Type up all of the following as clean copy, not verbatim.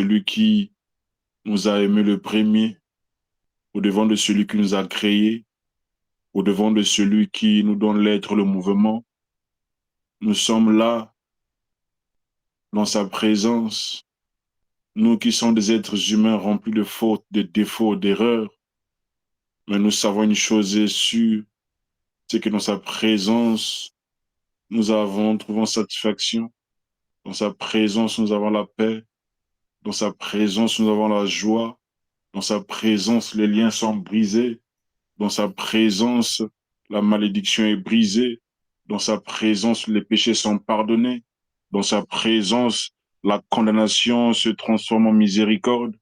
celui qui nous a aimés le premier, au-devant de celui qui nous a créés, au-devant de celui qui nous donne l'être, le mouvement. Nous sommes là, dans sa présence, nous qui sommes des êtres humains remplis de fautes, de défauts, d'erreurs, mais nous savons une chose est sûre, c'est que dans sa présence, nous avons trouvé satisfaction. Dans sa présence, nous avons la paix. Dans sa présence, nous avons la joie. Dans sa présence, les liens sont brisés. Dans sa présence, la malédiction est brisée. Dans sa présence, les péchés sont pardonnés. Dans sa présence, la condamnation se transforme en miséricorde.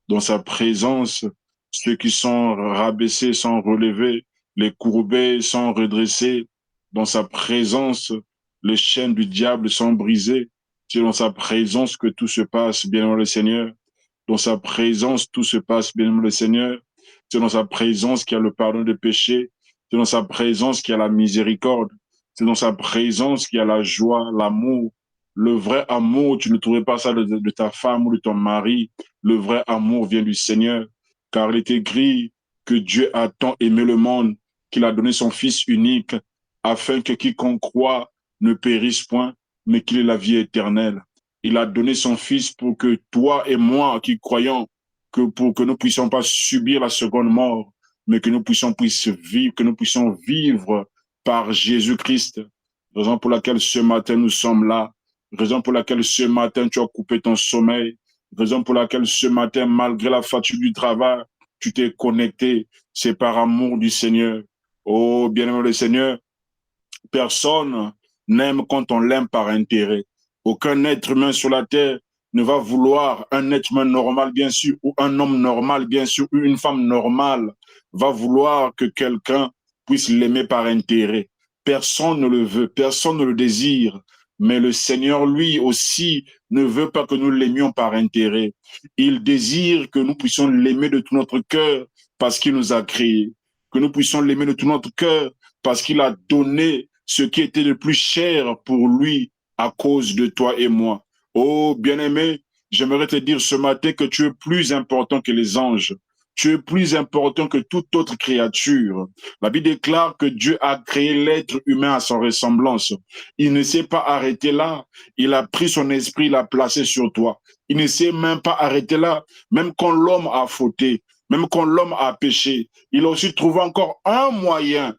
Dans sa présence, ceux qui sont rabaissés sont relevés, les courbés sont redressés. Dans sa présence, les chaînes du diable sont brisées. C'est dans sa présence que tout se passe, bien le Seigneur. Dans sa présence, tout se passe, bien le Seigneur. C'est dans sa présence qu'il y a le pardon des péchés. C'est dans sa présence qu'il y a la miséricorde. C'est dans sa présence qu'il y a la joie, l'amour. Le vrai amour, tu ne trouverais pas ça de ta femme ou de ton mari. Le vrai amour vient du Seigneur, car il est écrit que Dieu a tant aimé le monde qu'il a donné son Fils unique, afin que quiconque croit ne périsse point, mais qu'il ait la vie éternelle. Il a donné son Fils pour que toi et moi qui croyons, pour que nous puissions pas subir la seconde mort, mais que nous puissions vivre, que nous puissions vivre par Jésus-Christ. Raison pour laquelle ce matin nous sommes là. Raison pour laquelle ce matin tu as coupé ton sommeil. Raison pour laquelle ce matin, malgré la fatigue du travail, tu t'es connecté. C'est par amour du Seigneur. Oh, bien-aimé le Seigneur, personne n'aime quand on l'aime par intérêt. Aucun être humain sur la terre ne va vouloir un être humain normal, bien sûr, ou un homme normal, bien sûr, ou une femme normale va vouloir que quelqu'un puisse l'aimer par intérêt. Personne ne le veut, personne ne le désire. Mais le Seigneur, lui aussi, ne veut pas que nous l'aimions par intérêt. Il désire que nous puissions l'aimer de tout notre cœur parce qu'il nous a créés. Que nous puissions l'aimer de tout notre cœur parce qu'il a donné ce qui était le plus cher pour lui à cause de toi et moi. Oh, bien-aimé, j'aimerais te dire ce matin que tu es plus important que les anges. Tu es plus important que toute autre créature. La Bible déclare que Dieu a créé l'être humain à son ressemblance. Il ne s'est pas arrêté là. Il a pris son esprit, il l'a placé sur toi. Il ne s'est même pas arrêté là. Même quand l'homme a fauté, même quand l'homme a péché, il a aussi trouvé encore un moyen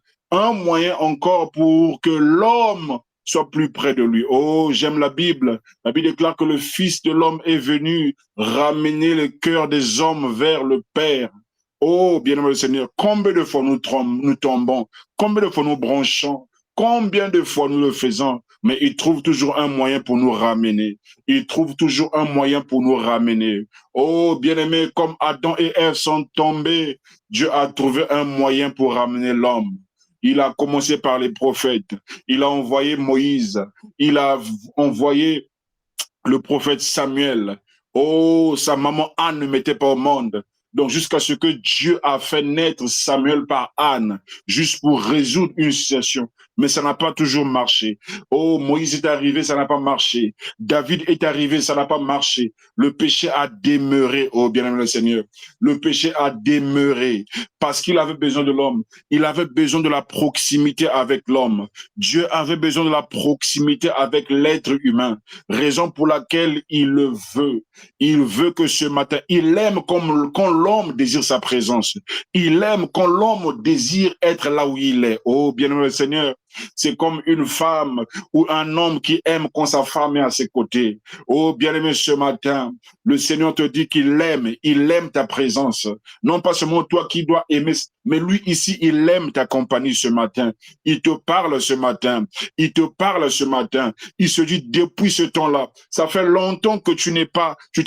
encore pour que l'homme soit plus près de lui. Oh, j'aime la Bible. La Bible déclare que le Fils de l'homme est venu ramener le cœur des hommes vers le Père. Oh, bien-aimé Seigneur, combien de fois nous tombons, combien de fois nous branchons, combien de fois nous le faisons, mais il trouve toujours un moyen pour nous ramener. Il trouve toujours un moyen pour nous ramener. Oh, bien-aimé, comme Adam et Ève sont tombés, Dieu a trouvé un moyen pour ramener l'homme. Il a commencé par les prophètes. Il a envoyé Moïse. Il a envoyé le prophète Samuel. Oh, sa maman Anne ne mettait pas au monde. Donc, jusqu'à ce que Dieu a fait naître Samuel par Anne, juste pour résoudre une situation. Mais ça n'a pas toujours marché. Oh, Moïse est arrivé, ça n'a pas marché. David est arrivé, ça n'a pas marché. Le péché a demeuré, oh bien-aimé le Seigneur. Le péché a demeuré parce qu'il avait besoin de l'homme. Il avait besoin de la proximité avec l'homme. Dieu avait besoin de la proximité avec l'être humain. Raison pour laquelle il le veut. Il veut que ce matin, il aime comme quand l'homme désire sa présence. Il aime quand l'homme désire être là où il est. Oh, bien-aimé Seigneur, c'est comme une femme ou un homme qui aime quand sa femme est à ses côtés. Oh, bien-aimé, ce matin, le Seigneur te dit qu'il aime ta présence. Non pas seulement toi qui dois aimer, mais lui ici, il aime ta compagnie ce matin. Il te parle ce matin. Il te parle ce matin. Il se dit, depuis ce temps-là, ça fait longtemps que tu t'es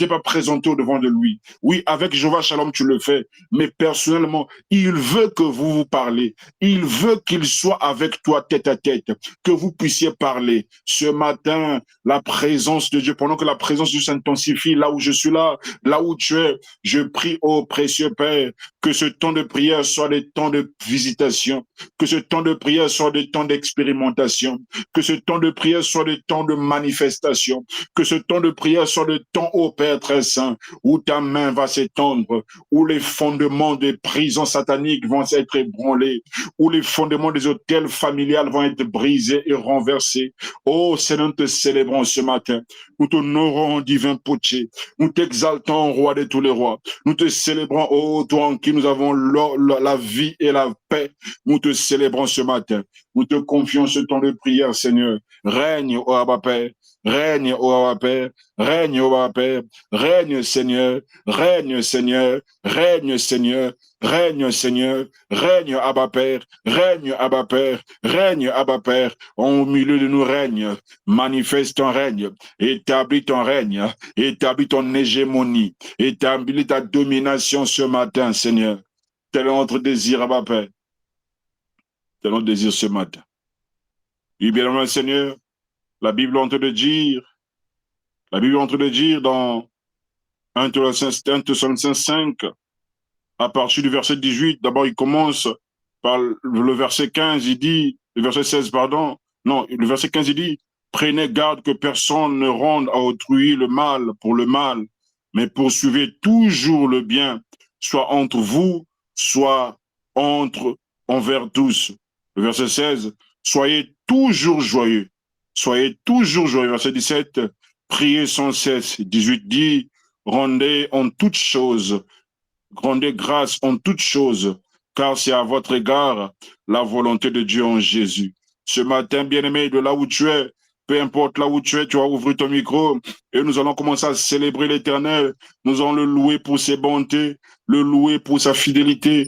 pas présenté au devant de lui. Oui, avec Jéhovah Shalom, tu le fais. Mais personnellement, il veut que vous vous parlez. Il veut qu'il soit avec toi tête à tête, que vous puissiez parler. Ce matin, la présence de Dieu, pendant que la présence de Dieu s'intensifie là où je suis là où tu es, je prie, ô précieux Père, que ce temps de prière soit des temps de visitation, que ce temps de prière soit des temps d'expérimentation, que ce temps de prière soit des temps de manifestation, que ce temps de prière soit des temps, ô Père très saint, où ta main va s'étendre, où les fondements des prisons sataniques vont être ébranlés, où les fondements des hôtels familiales vont être brisés et renversés. Oh Seigneur, nous te célébrons ce matin. Nous t'honorons, divin Potier. Nous t'exaltons, roi de tous les rois. Nous te célébrons, oh toi en qui nous avons la vie et la paix. Nous te célébrons ce matin. Nous te confions ce temps de prière, Seigneur. Règne, ô Abba Père. Règne, ô Abba Père. Règne, ô Abba Père. Règne, Seigneur. Règne, Seigneur. Règne, Seigneur. Règne, Seigneur. Règne, Abba Père. Règne, Abba Père. Règne, Abba Père. Au milieu de nous règne. Manifeste ton règne. Établis ton règne. Établis ton hégémonie. Établis ta domination ce matin, Seigneur. Tel est notre désir, Abba Père. Tel est notre désir ce matin. Oui, bien aimé Seigneur, la Bible est en train de dire dans 1 Thessaloniciens 5, à partir du verset 18, d'abord il commence par le verset 15, il dit, le verset 16, pardon, non, le verset 15, il dit, prenez garde que personne ne rende à autrui le mal pour le mal, mais poursuivez toujours le bien, soit entre vous, soit envers tous. Le verset 16, soyez toujours joyeux. Soyez toujours joyeux. Verset 17, priez sans cesse. 18 dit, rendez en toutes choses, rendez grâce en toutes choses, car c'est à votre égard la volonté de Dieu en Jésus. Ce matin, bien-aimé, de là où tu es, peu importe là où tu es, tu vas ouvrir ton micro et nous allons commencer à célébrer l'Éternel. Nous allons le louer pour ses bontés, le louer pour sa fidélité,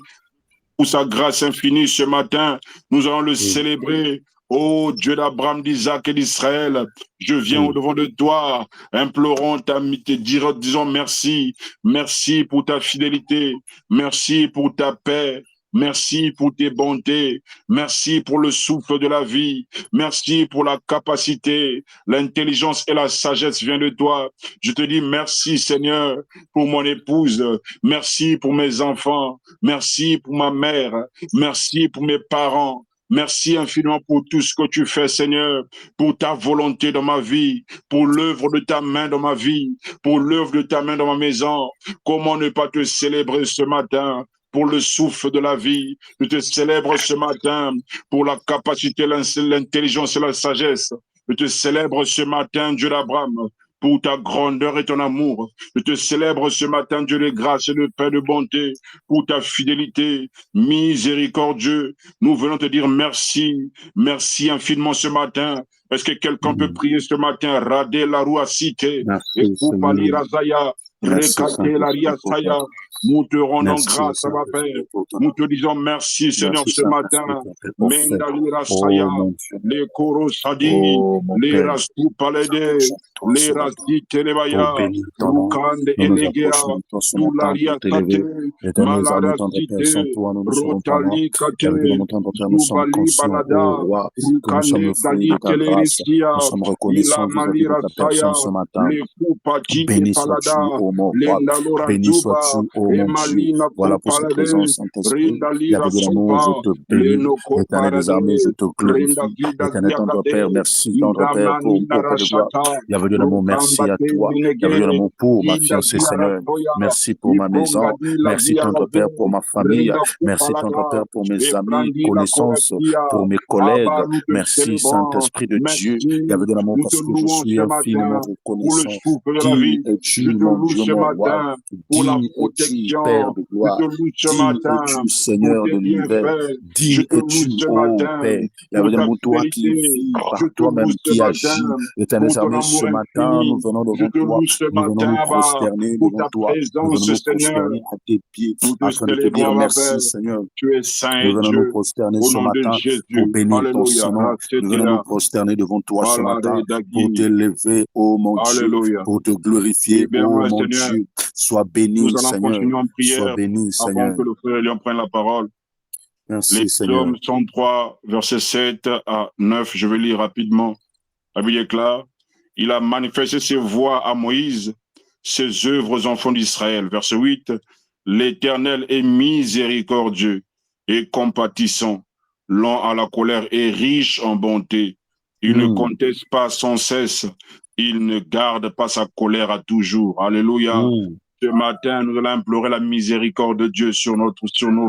pour sa grâce infinie ce matin. Nous allons le célébrer. Ô Dieu d'Abraham, d'Isaac et d'Israël, je viens au-devant de toi, implorant ta amitié, disons merci. Merci pour ta fidélité. Merci pour ta paix. Merci pour tes bontés. Merci pour le souffle de la vie. Merci pour la capacité. L'intelligence et la sagesse viennent de toi. Je te dis merci, Seigneur, pour mon épouse. Merci pour mes enfants. Merci pour ma mère. Merci pour mes parents. Merci infiniment pour tout ce que tu fais, Seigneur, pour ta volonté dans ma vie, pour l'œuvre de ta main dans ma vie, pour l'œuvre de ta main dans ma maison. Comment ne pas te célébrer ce matin pour le souffle de la vie? Je te célèbre ce matin pour la capacité, l'intelligence et la sagesse. Je te célèbre ce matin, Dieu d'Abraham, pour ta grandeur et ton amour. Je te célèbre ce matin, Dieu de grâce et de paix, de bonté, pour ta fidélité, miséricordieux. Nous venons te dire merci, merci infiniment ce matin. Est-ce que quelqu'un peut prier ce matin? Radé la roue à cité, et Koupali Razaya, Rekate la Riasaya. Nous te rendons grâce à ma Père. Nous te disons merci, Seigneur, ce matin. Mendali Rasaya, les Koro Sadi, les Rastou Palede, les Rasti Telebaya, Rukande Elegea, Doularia Tate, Malara Cité, Rotali Kate, Soubali Balada, Rukane Gali Telericia, Ila Malira Saya, les Koupati et Palada, Lendalora Zuba, Emalina Kopalade, Rindalira Sopa, Leno Kopalade, Rindagida Diakate, Idamani Narashata, Merci à toi. Mon pour ma fiancée, Seigneur. Merci pour ma maison. Merci, Tendre Père, pour ma famille. Merci, Tendre Père, pour mes amis, connaissances, pour mes collègues. Merci, Saint-Esprit de Dieu. Yahvé de l'amour, parce que je suis infiniment reconnaissant. Digne es-tu, mon Dieu, mon roi. Digne es-tu, Père de gloire. Digne es-tu, Seigneur de l'univers. Digne es-tu, ô Père. Yahvé de l'amour, toi qui vis par toi-même, qui agis. Éternel service, ce matin, nous venons devant toi. Nous venons nous prosterner devant toi. Nous venons nous prosterner à tes pieds afin de te dire merci, Seigneur. Tu es saint et nous venons nous prosterner ce matin pour bénir ton Saint-Nom. Nous venons nous prosterner devant toi ce matin pour t'élever, ô mon Dieu, pour te glorifier, ô mon Dieu. Sois béni, Seigneur. Sois béni, Seigneur. Avant que le frère Léon prenne la parole, Merci, Les Seigneur. psaumes 103, versets 7 à 9, je vais lire rapidement. La Bible déclare, il a manifesté ses voies à Moïse, ses œuvres aux enfants d'Israël. Verset 8, l'Éternel est miséricordieux et compatissant, lent à la colère et riche en bonté. Il ne conteste pas sans cesse, il ne garde pas sa colère à toujours. Alléluia. Ce matin, nous allons implorer la miséricorde de Dieu sur nos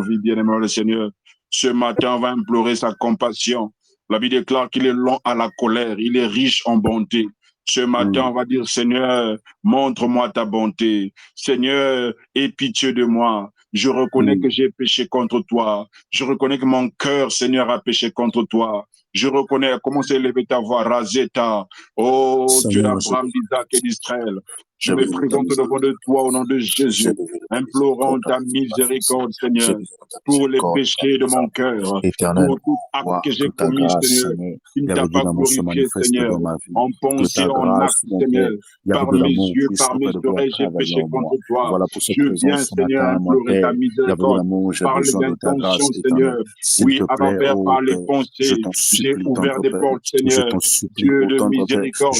vies, bien-aimés le Seigneur. Ce matin, on va implorer sa compassion. La Bible déclare qu'il est lent à la colère, il est riche en bonté. Ce matin, on va dire, Seigneur, montre-moi ta bonté. Seigneur, aie pitié de moi. Je reconnais que j'ai péché contre toi. Je reconnais que mon cœur, Seigneur, a péché contre toi. Je reconnais, commence à élever ta voix, Razeta. Oh, Dieu d'Abraham, d'Isaac et d'Israël. Je me présente devant de toi au nom de Jésus, implorant ta miséricorde, Seigneur, pour les péchés de mon cœur, pour tout acte que j'ai commis, Seigneur, qui ne t'a pas glorifié, Seigneur, en pensée, en acte, Seigneur, par mes yeux, par mes oreilles, j'ai péché contre toi. Je viens, Seigneur, implorer ta miséricorde par les intentions, Seigneur. Oui, avant Père, par les pensées, j'ai ouvert des portes, Seigneur, Dieu de miséricorde.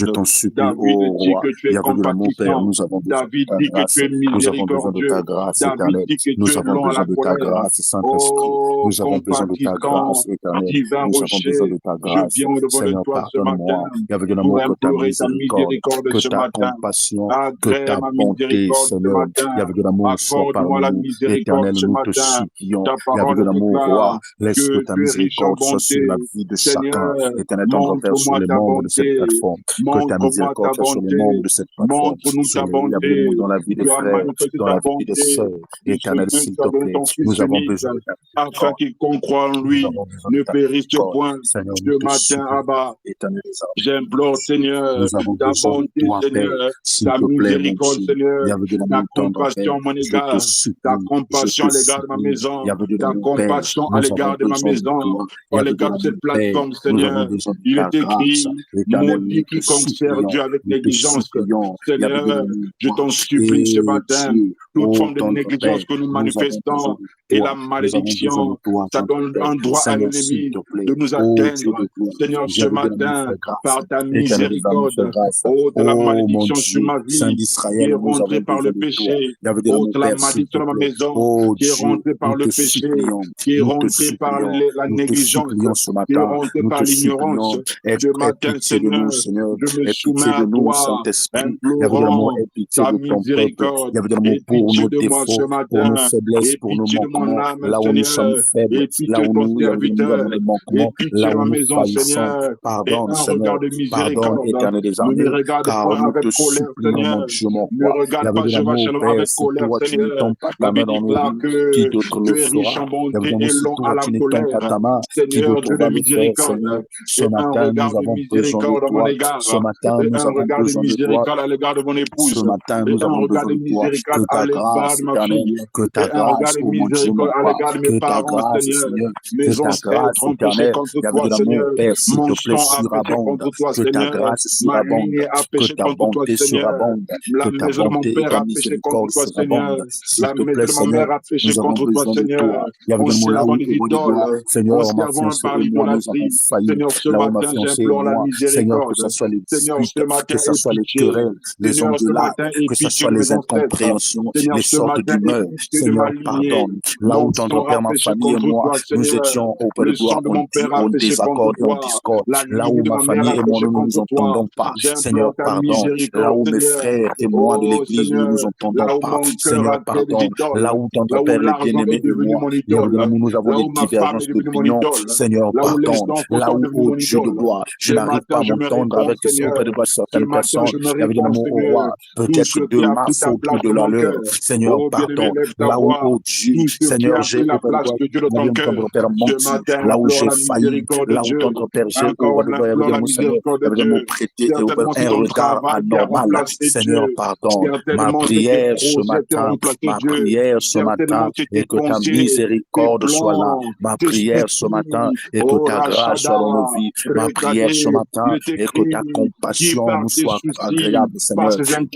David dit que tu es compatissant. David dit que tu es miséricordieux. David dit que tu es lent à la colère. Oh, compatissant, divin rocher, je viens devant de toi ce matin pour implorer ta miséricorde ce matin. Agrée ma miséricorde ce matin. Accorde-moi la miséricorde ce matin. Ta parole déclare que tu es riche en bonté. Seigneur, montre-moi ta bonté. Montre-moi ta bonté. Montre-nous ta bonté. Tu as manifesté ta bonté. Et ce que tu as donné ton Fils unique, afin quiconque croit en lui ne périsse point. Ce matin, Abba, j'implore, Seigneur, ta bonté, Seigneur, ta miséricorde, Seigneur, ta compassion à mon égard, ta compassion à l'égard de ma maison, ta compassion à l'égard de ma maison, à l'égard de cette plateforme, Seigneur. Il est écrit, maudit quiconque sert Dieu avec négligence. Seigneur, je t'en supplie ce matin, toute forme de négligence que nous manifestons et la malédiction, ça donne un droit à l'ennemi de nous atteindre. Seigneur, ce matin, par ta miséricorde, oh, de la malédiction sur ma vie, qui est rentrée par le péché, oh, de la malédiction dans ma maison, qui est rentrée par le péché, qui est rentrée par la négligence, qui est rentrée par l'ignorance. Ce matin, Seigneur, je me soumets à toi, implorant ta miséricorde, et pitié de moi ce matin, et pitié de mon âme, Seigneur, et pitié de ton serviteur, et pitié de ma maison, Seigneur, et un regard de miséricorde. Ne me regarde pas avec colère, Seigneur. Ne regarde pas Jéhovah Shalom avec colère, Seigneur. La Bible déclare que tu es riche en bonté et long à la colère. Seigneur, Dieu de miséricorde, et un regard de miséricorde à mon égard, et un regard de miséricorde à l'égard de mon épouse, et un regard de miséricorde à l'égard de ma fille, et un regard de miséricorde à l'égard de mes parents, Seigneur. Mes ancêtres ont péché contre toi, Seigneur. Mon sang a péché contre toi, Seigneur. Ma lignée a péché contre toi, Seigneur. La maison de mon père a péché contre toi, Seigneur. La maison de ma mère a péché contre toi, Seigneur. En servant les idoles, en servant par l'idolâtrie. Seigneur, ce matin, j'implore la miséricorde. Seigneur, ce matin, aie pitié. Seigneur, ce matin, aie pitié de mes ancêtres. Seigneur, ce matin, aie pitié de ma lignée. Mon sang a péché contre toi, Seigneur. Le sang de mon père a péché contre toi. La lignée de ma mère a péché contre toi. J'implore ta miséricorde, Seigneur. Oh, Seigneur, là où mon cœur a créé des idoles, là où l'argent est devenu mon idole, là où ma femme est devenue mon idole, là où les enfants sont devenus mon idole. Ce matin, je me réponds, Seigneur. Ce matin, je me réponds, Seigneur. Tout ce qui a pris ta place dans mon cœur. Oh, bien-aimé, lève ta voix. Tout ce qui a pris la place de Dieu dans ton cœur. Ce matin, implore la miséricorde de Dieu. Encore la miséricorde de Dieu. Certainement, c'est ton travail qui a remplacé Dieu. Certainement, c'est tes projets qui ont remplacé Dieu. Certainement, c'est tes pensées, tes plans, tes esprits. Oh, grâce grâce soit dans nos vies. Ma prière ce matin est que ta compassion nous soit agréable, Seigneur.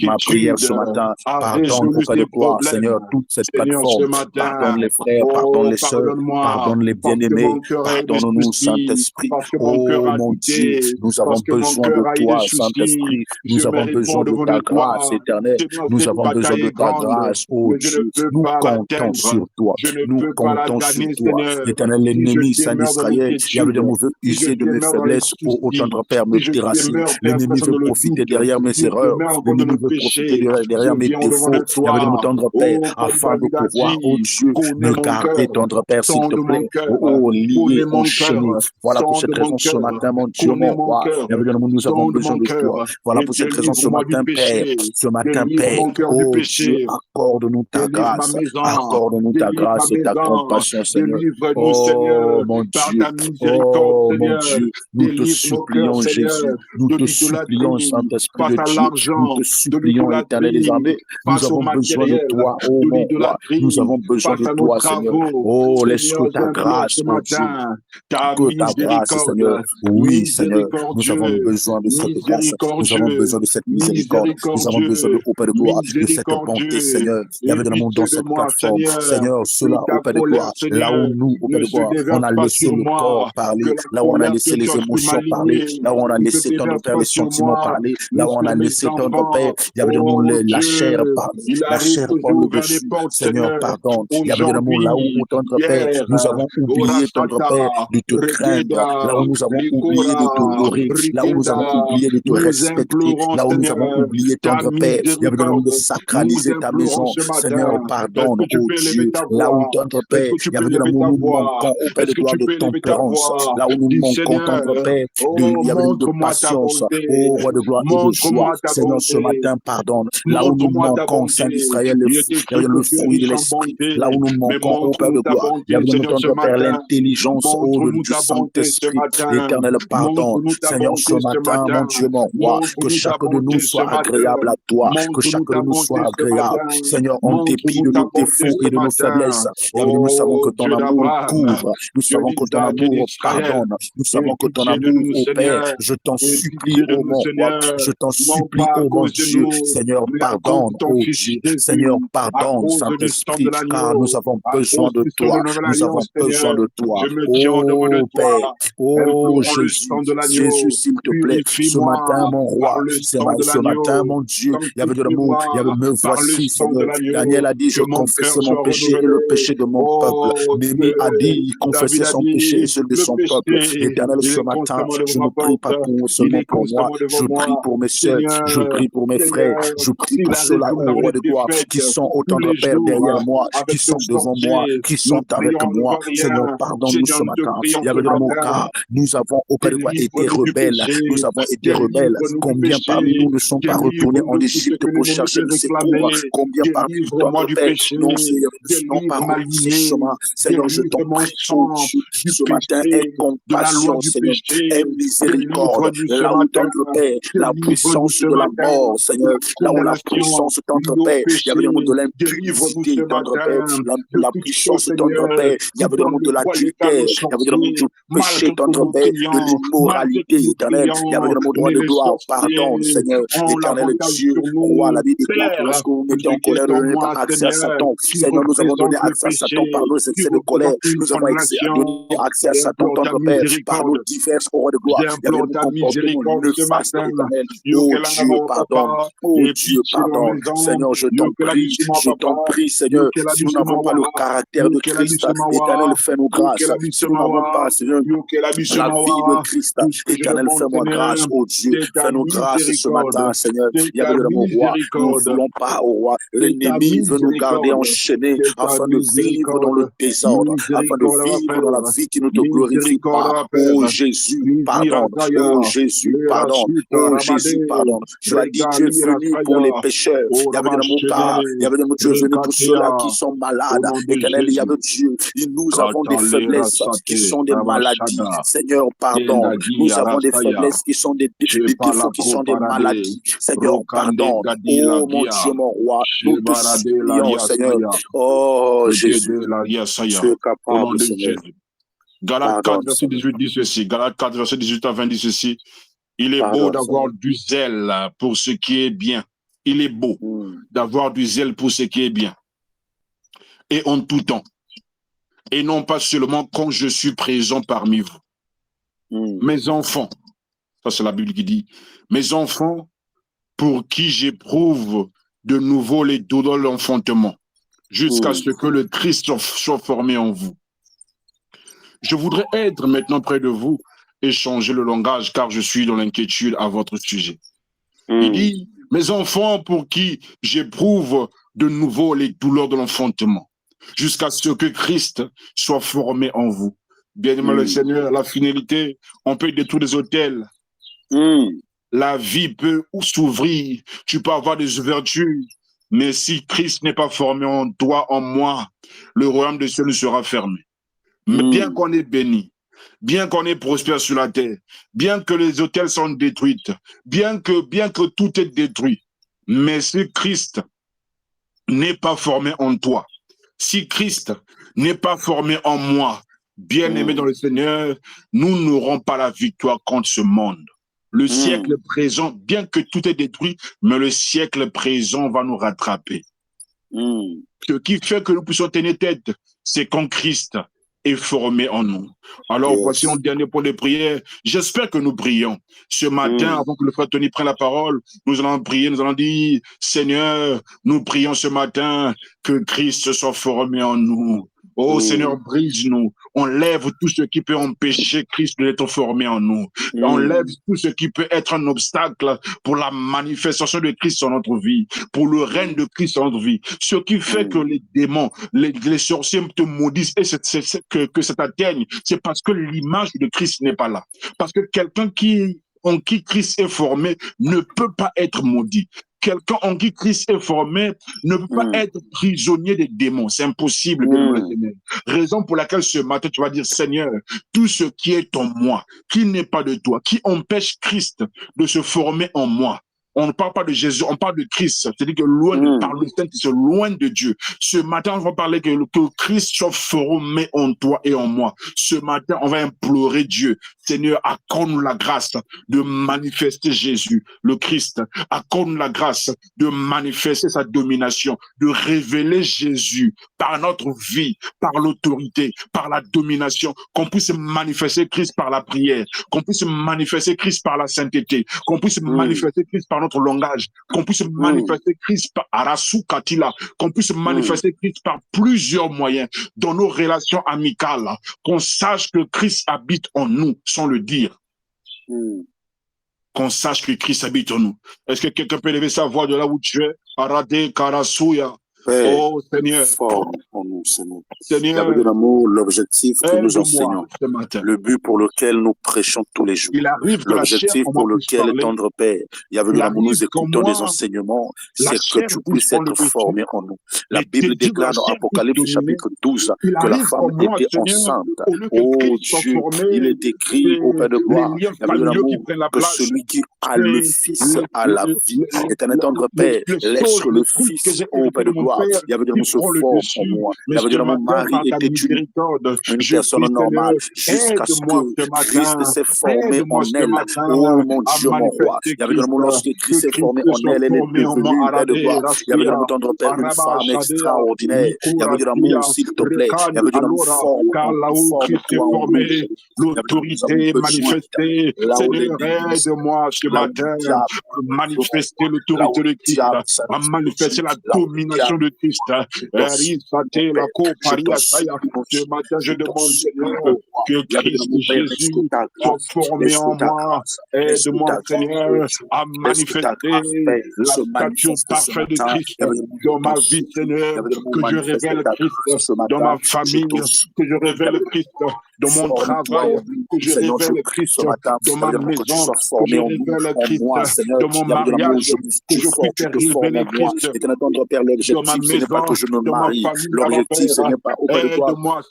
Ma prière ce matin, pardonne auprès de toi, Seigneur, toute cette plateforme. Pardonne les frères, pardonne les sœurs, pardonne les bien-aimés. Pardonne-nous, Saint-Esprit. Oh mon Dieu, nous avons besoin de toi, Saint-Esprit. Nous avons besoin de ta grâce éternelle. Nous avons besoin de ta grâce, oh Dieu. Nous comptons sur toi. Nous comptons sur toi. Éternel, l'ennemi, Saint d'Israël, il veut user de mes faiblesses pour autant de Père me terrasser. L'ennemi veut profiter derrière mes erreurs. L'ennemi veut profiter derrière mes défauts. Il y avait de tendre Père, afin de pouvoir, oh Dieu, me garder, tendre Père, s'il te plaît. Oh, lié, enchaîné. Voilà pour cette raison ce matin, mon Dieu, mon roi. Nous avons besoin de toi. Voilà pour cette raison ce matin, Père. Ce matin, Père, oh Dieu, accorde-nous ta grâce. Accorde-nous ta grâce et ta compassion, Seigneur. Oh, mon Dieu. Oh, mon Dieu. Nous te supplions, Jésus. Nous te supplions, Saint-Esprit de Dieu. Nous te supplions, Éternel des armées. Nous avons besoin de toi, oh mon roi. Nous avons besoin de toi, Seigneur. Oh, laisse que ta grâce, oh Dieu. Que ta grâce, Seigneur. Oui, Seigneur. Nous avons besoin de cette grâce. Nous avons besoin de cette miséricorde. Nous avons besoin de auprès de gloire, de cette bonté, Seigneur. Il y avait de l'amour dans cette plateforme. Seigneur, cela auprès de gloire. Là où nous, auprès de gloire, on a laissé le corps parler. Là où on a laissé les émotions parler. Là où on a laissé ton Père les sentiments parler. Là où on a laissé ton Père, il y avait de l'amour, la chair parler. La chair prend le dessus. Seigneur, pardon. Il y avait de l'amour là où, ton Père, nous avons oublié, ton Père, de te craindre. Là où nous avons oublié de t'honorer. Là où nous avons oublié de te respecter. Là où nous avons oublié, ton Père, il y avait de l'amour de sacraliser ta maison. Seigneur, pardonne, oh Dieu. Là où, ton Père, il y avait de l'amour, nous manquons auprès de toi de tempérance. Là où nous manquons, ton Père, il y avait de patience. Oh, roi de gloire et de joie. Seigneur, ce matin, pardonne. Là où nous manquons, Saint d'Israël, le fruit de l'esprit. Là où nous manquons, oh Père de gloire, il y avait de notre Père l'intelligence, oh du Saint-Esprit. Éternel, pardon. Seigneur, ce matin, mon Dieu, mon roi, que chacun de nous soit agréable à toi, que chacun de nous soit agréable. Seigneur, en dépit de nos défauts et de nos faiblesses, nous savons que ton amour couvre, nous savons que ton amour pardonne, nous savons que ton amour, oh Père, je t'en supplie, oh mon roi, je t'en supplie, oh mon Dieu, Seigneur, pardonne, oh Dieu, Seigneur, pardonne, Saint-Esprit, car nous avons besoin de toi, nous avons besoin de toi, oh Père, oh Jésus, Jésus, s'il te plaît, ce matin, mon roi, ce matin, mon Dieu, il y avait de l'amour, il y avait me voici, Seigneur. Daniel a dit, je confessais mon péché et le péché de mon peuple. Némi a dit, il confessait son péché et celui de son peuple. Éternel, ce matin, je ne prie pas seulement pour moi, je prie pour mes soeurs, je prie pour mes frères, je prie pour ceux-là, au roi de gloire, qui sont autant de pères derrière moi, qui sont devant moi, qui sont avec moi. Seigneur, pardonne-nous ce matin. Il y avait de l'amour, car nous avons auprès de toi été rebelles. Nous avons été rebelles. Combien parmi nous ne sont pas retournés en Égypte pour chercher le secours? Combien parmi nous, ton Père, non, Seigneur, ne sont pas repoussés chemin? Seigneur, je t'en prie, oh Dieu, ce matin, aie compassion, Seigneur, aie miséricorde. Là où ton Père, la puissance de la mort, Seigneur, là où la puissance de ton Père, il y avait le mot de l'impudicité, ton Père, la puissance de ton Père, il y avait le mot de l'adultère, il y avait le mot du péché, ton Père, de l'immoralité éternelle, il y avait le mot de gloire, pardon, Seigneur, éternel Dieu, roi, la vie déclare que lorsque vous mettez en colère, ne donnez pas accès à Satan. Seigneur, nous avons donné accès à Satan par nos excès de colère, nous avons donné accès à Satan, ton Père, par nos diverses horreurs de gloire, il y avait le comportement néfaste, éternel. Oh Dieu, pardon, oh Dieu, pardon, Seigneur, je t'en prie, Seigneur, si nous n'avons pas le caractère de Christ, éternel, fais-nous grâce, si nous n'avons pas, Seigneur, la vie de Christ, éternel, fais-moi grâce, oh Dieu, fais-nous grâce ce matin, Seigneur, il y avait le mon roi, nous ne voulons pas, oh roi, l'ennemi veut nous garder enchaînés afin de vivre dans le désordre, afin de vivre dans la vie qui ne te glorifie pas. Oh Jésus, pardonne, oh Jésus, pardonne, oh Jésus, pardonne. Tu as dit, Dieu est venu pour les pécheurs, il y avait de l'amour, car il y avait de l'amour, Dieu est venu pour ceux-là qui sont malades, éternel, il y avait Dieu, nous avons des faiblesses qui sont des maladies, Seigneur, pardon, nous avons des faiblesses qui sont des défauts qui sont des maladies, Seigneur, pardon, oh mon Dieu, mon roi, nous te supplions, Seigneur, oh Jésus, tu es capable, Seigneur. Galates 4, verset 18 dit ceci. Galates 4, verset 18 à 20 dit ceci. Il est beau d'avoir du zèle pour ce qui est bien. Il est beau d'avoir du zèle pour ce qui est bien. Et en tout temps. Et non pas seulement quand je suis présent parmi vous. Mes enfants, ça c'est la Bible qui dit, mes enfants pour qui j'éprouve de nouveau les douleurs de l'enfantement, jusqu'à ce que le Christ soit formé en vous. Je voudrais être maintenant près de vous et changer le langage, car je suis dans l'inquiétude à votre sujet. Il dit, mes enfants pour qui j'éprouve de nouveau les douleurs de l'enfantement, jusqu'à ce que Christ soit formé en vous. Bien-aimé le Seigneur, la finalité, on peut détruire des hôtels. La vie peut s'ouvrir, tu peux avoir des ouvertures, mais si Christ n'est pas formé en toi, en moi, le royaume des cieux sera fermé. Mais bien qu'on est béni, bien qu'on est prospère sur la terre, bien que les hôtels sont détruits, bien que tout est détruit, mais si Christ n'est pas formé en toi, si Christ n'est pas formé en moi, bien-aimé dans le Seigneur, nous n'aurons pas la victoire contre ce monde. Le siècle présent, bien que tout est détruit, mais le siècle présent va nous rattraper. Ce qui fait que nous puissions tenir tête, c'est quand Christ est formé en nous. Alors, voici un dernier point de prière. J'espère que nous prions. Ce matin, avant que le frère Tony prenne la parole, nous allons prier, nous allons dire, Seigneur, nous prions ce matin que Christ soit formé en nous. Oh Seigneur, brise-nous. Enlève tout ce qui peut empêcher Christ d'être formé en nous. Enlève tout ce qui peut être un obstacle pour la manifestation de Christ dans notre vie, pour le règne de Christ dans notre vie. Ce qui fait que les démons, les sorciers te maudissent et que ça t'atteigne, c'est parce que l'image de Christ n'est pas là. Parce que quelqu'un en qui Christ est formé ne peut pas être maudit. Quelqu'un en qui Christ est formé ne peut pas être prisonnier des démons. C'est impossible, raison pour laquelle ce matin, tu vas dire, Seigneur, tout ce qui est en moi, qui n'est pas de toi, qui empêche Christ de se former en moi. On ne parle pas de Jésus, on parle de Christ. C'est-à-dire que loin de parler, c'est loin de Dieu. Ce matin, on va parler que Christ soit formé en toi et en moi. Ce matin, on va implorer Dieu. Seigneur, accorde-nous la grâce de manifester Jésus, le Christ. Accorde-nous la grâce de manifester sa domination, de révéler Jésus par notre vie, par l'autorité, par la domination, qu'on puisse manifester Christ par la prière, qu'on puisse manifester Christ par la sainteté, qu'on puisse manifester Christ par notre langage, qu'on puisse manifester Christ par Arasu Katila, qu'on puisse manifester Christ par plusieurs moyens dans nos relations amicales, qu'on sache que Christ habite en nous, sans le dire. Qu'on sache que Christ habite en nous. Est-ce que quelqu'un peut lever sa voix de là où tu es? Arade Karasuya. Oh Seigneur, Seigneur, l'objectif que nous enseignons, le but pour lequel nous prêchons tous les jours, l'objectif pour lequel, tendre Père, il y a venu l'amour, nous écoutons des enseignements, c'est que tu puisses être formé en nous. La Bible déclare dans Apocalypse chapitre 12 que la femme était enceinte. Oh Dieu, il est écrit au Père de gloire, il y a venu l'amour, que celui qui a le Fils a la vie. Éternel tendre Père, laisse le Fils au Père de gloire. Il y avait de se forme en moi. Il y avait de mon mari était une personne normale jusqu'à ce que Christ s'est formé en elle. Oh mon Dieu, mon roi. Il y avait de mon lorsque Christ s'est formé en elle, elle est devenue Père de gloire. Il y avait de mon tendre Père, une femme extraordinaire. Il y avait de l'amour, s'il te plaît. Il y avait de l'amour forme. L'autorité manifestée. Seigneur, aide-moi ce matin à manifester l'autorité de Christ, à manifester la domination de Christ. Ce matin, je demande, Seigneur, que Christ Jésus soit formé en moi. Aide-moi, Seigneur, à manifester la stature parfaite de Christ dans ma vie, Seigneur, que je révèle Christ dans ma famille, que je révèle Christ dans mon travail, que je révèle Christ dans ma maison, que je révèle Christ dans mon mariage, que je puisse révéler Christ dans ma maison, pas que je me marie. L'objectif, ce n'est pas auprès de toi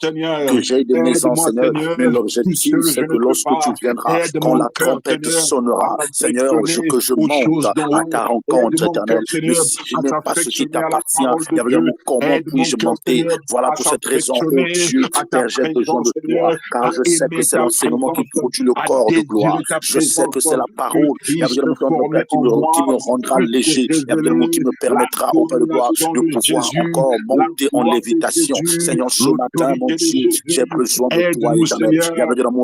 que j'aille des maisons, Seigneur, mais l'objectif, c'est que lorsque tu viendras, quand la trompette sonnera, Seigneur, que je monte à ta rencontre, éternelle. Mais si je n'ai pas ce qui t'appartient, il y a vraiment comment puis-je monter? Voilà pour cette raison, oh Dieu, Père, j'ai besoin de toi. car je sais que c'est l'enseignement qui produit le corps de gloire. Je sais que c'est la parole, Père, qui me rendra léger, qui me permettra, Père de gloire, de pouvoir encore monter en lévitation. Seigneur, ce matin, mon Dieu, j'ai besoin de toi, éternel.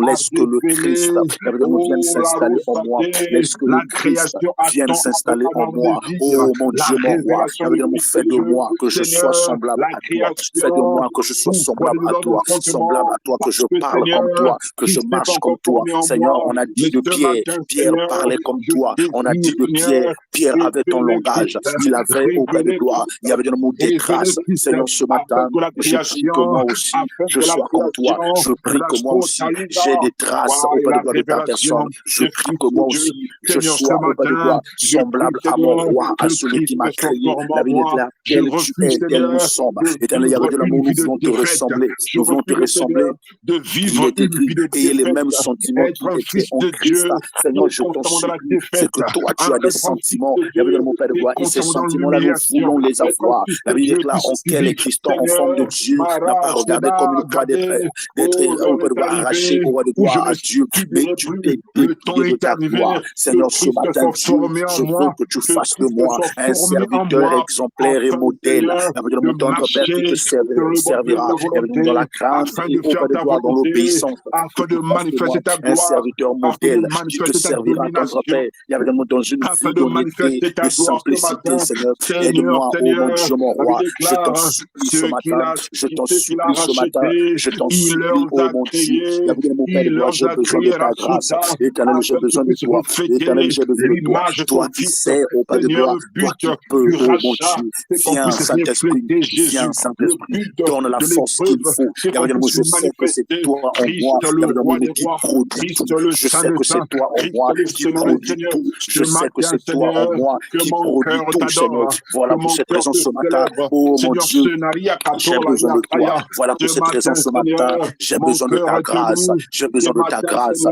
Laisse que le Christ, vienne s'installer en moi. Laisse que le Christ vienne s'installer en moi. Oh mon Dieu, mon roi, fais de moi que je sois semblable à toi. Fais de moi que je sois semblable à toi que je parle comme toi, que je marche comme toi. Seigneur, on a dit de Pierre, Pierre parlait comme toi. On a dit de Pierre, Pierre avait ton langage. Il avait auprès de gloire. Il y avait le mot des grâces. Seigneur, ce matin, je prie que moi aussi, je sois comme toi. Je prie que moi aussi, j'ai des traces auprès de gloire de ta personne. Je prie que moi aussi, je sois auprès de gloire semblable à mon roi, à celui qui m'a créé. La Bible déclare, tel tu es, tel nous sommes. Éternel, il y avait de l'amour, nous voulons te ressembler. Nous voulons te ressembler. Il est écrit, ayez les mêmes sentiments qui étaient en Christ. Seigneur, je t'en supplie, c'est que toi, tu as des sentiments. Il y avait mon Père de gloire, et ces sentiments-là, nous voulons les avoir. La Bible déclare, en quel est Christ en forme de Dieu n'a pas regardé comme une croix d'être arraché au roi de gloire à Dieu, mais tu t'es déplié de ta gloire. Seigneur, ce matin, Dieu, je veux que tu fasses de moi un serviteur exemplaire et modèle. Avec mon tendre Père qui te servira dans la crainte et auprès de toi, dans l'obéissance, afin de manifester ta gloire, un serviteur modèle qui te servira, tendre Père, dans une vie d'honnêteté, de simplicité, Seigneur. Aide-moi, oh mon Dieu, mon roi, je t'en supplie ce matin, je t'en supplie ce matin, je t'en supplie, oh mon Dieu. Mon Père de gloire, j'ai besoin de ta grâce. Éternel, j'ai besoin de toi. Éternel, j'ai besoin de toi. Toi qui sais, oh Père de gloire, toi qui peux, oh mon Dieu. Viens, Saint-Esprit, viens, Saint-Esprit, donne la force qu'il faut. Je sais que c'est toi en moi, qui produit tout. Je sais que c'est toi en moi qui produit tout. Je sais que c'est toi en moi qui produit tout, Seigneur. Voilà pour cette raison ce matin, oh mon Dieu, j'ai besoin de toi. Voilà pour cette raison ce matin, j'ai besoin de ta grâce. J'ai besoin de ta grâce.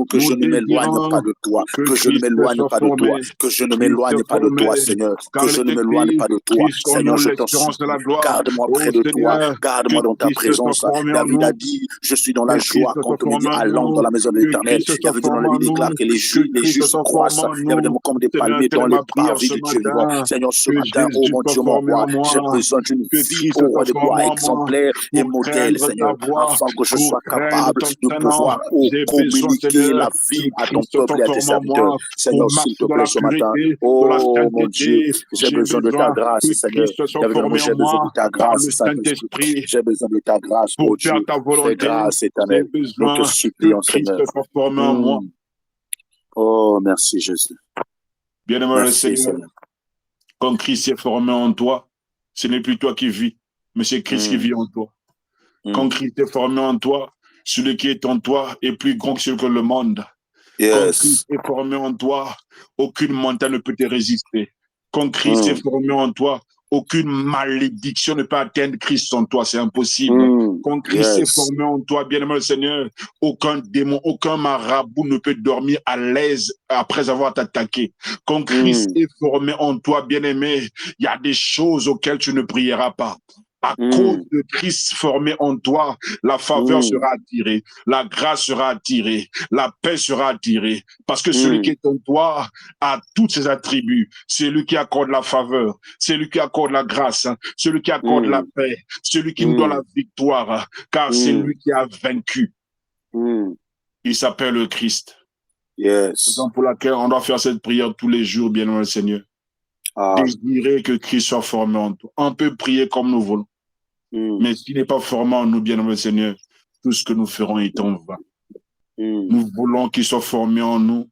Que je ne m'éloigne pas de toi. Que je ne m'éloigne pas de toi. Que je ne m'éloigne pas de toi, Seigneur. Que je ne m'éloigne pas de toi. Seigneur, je t'en supplie. Garde-moi près de toi. Garde-moi dans ta présence. David a dit, je suis dans la joie quand on me dit allons dans la maison de l'Éternel. Il y avait dans la Bible déclare que les justes croissent. Il y avait comme des palmiers dans les parvis de Dieu vivant. Seigneur, ce matin, oh mon Dieu, mon roi, j'ai besoin d'une vie, oh roi de gloire, exemplaire et modèle, Seigneur, afin que je sois capable de pouvoir communiquer la vie à ton peuple et à tes serviteurs. Seigneur, s'il te plaît, ce matin, oh mon Dieu, j'ai besoin de ta grâce, Seigneur. J'ai besoin de ta grâce, Saint-Esprit. J'ai besoin de ta grâce, oh Dieu. Fais grâce, éternel. Nous te supplions, Seigneur. Oh, merci, Jésus. Bien-aimé Seigneur, quand Christ est formé en toi, ce n'est plus toi qui vis, mais c'est Christ qui vit en toi. Quand Christ est formé en toi, celui qui est en toi est plus grand que celui que le monde. Quand Christ est formé en toi, aucune montagne ne peut te résister. Quand Christ est formé en toi, aucune malédiction ne peut atteindre Christ en toi, c'est impossible. Quand Christ est formé en toi, bien-aimé le Seigneur, aucun démon, aucun marabout ne peut dormir à l'aise après avoir t'attaqué. Quand Christ est formé en toi, bien-aimé, il y a des choses auxquelles tu ne prieras pas. À cause de Christ formé en toi, la faveur sera attirée, la grâce sera attirée, la paix sera attirée. Parce que celui qui est en toi a tous ses attributs. C'est lui qui accorde la faveur, c'est lui qui accorde la grâce, celui qui accorde la paix, celui qui nous donne la victoire, car c'est lui qui a vaincu. Il s'appelle le Christ. Raison pour laquelle on doit faire cette prière tous les jours, bien le Seigneur. Désirer que Christ soit formé en toi. On peut prier comme nous voulons. Mais s'il n'est pas formé en nous, bien-aimé Seigneur, tout ce que nous ferons est en vain. Nous voulons qu'il soit formé en nous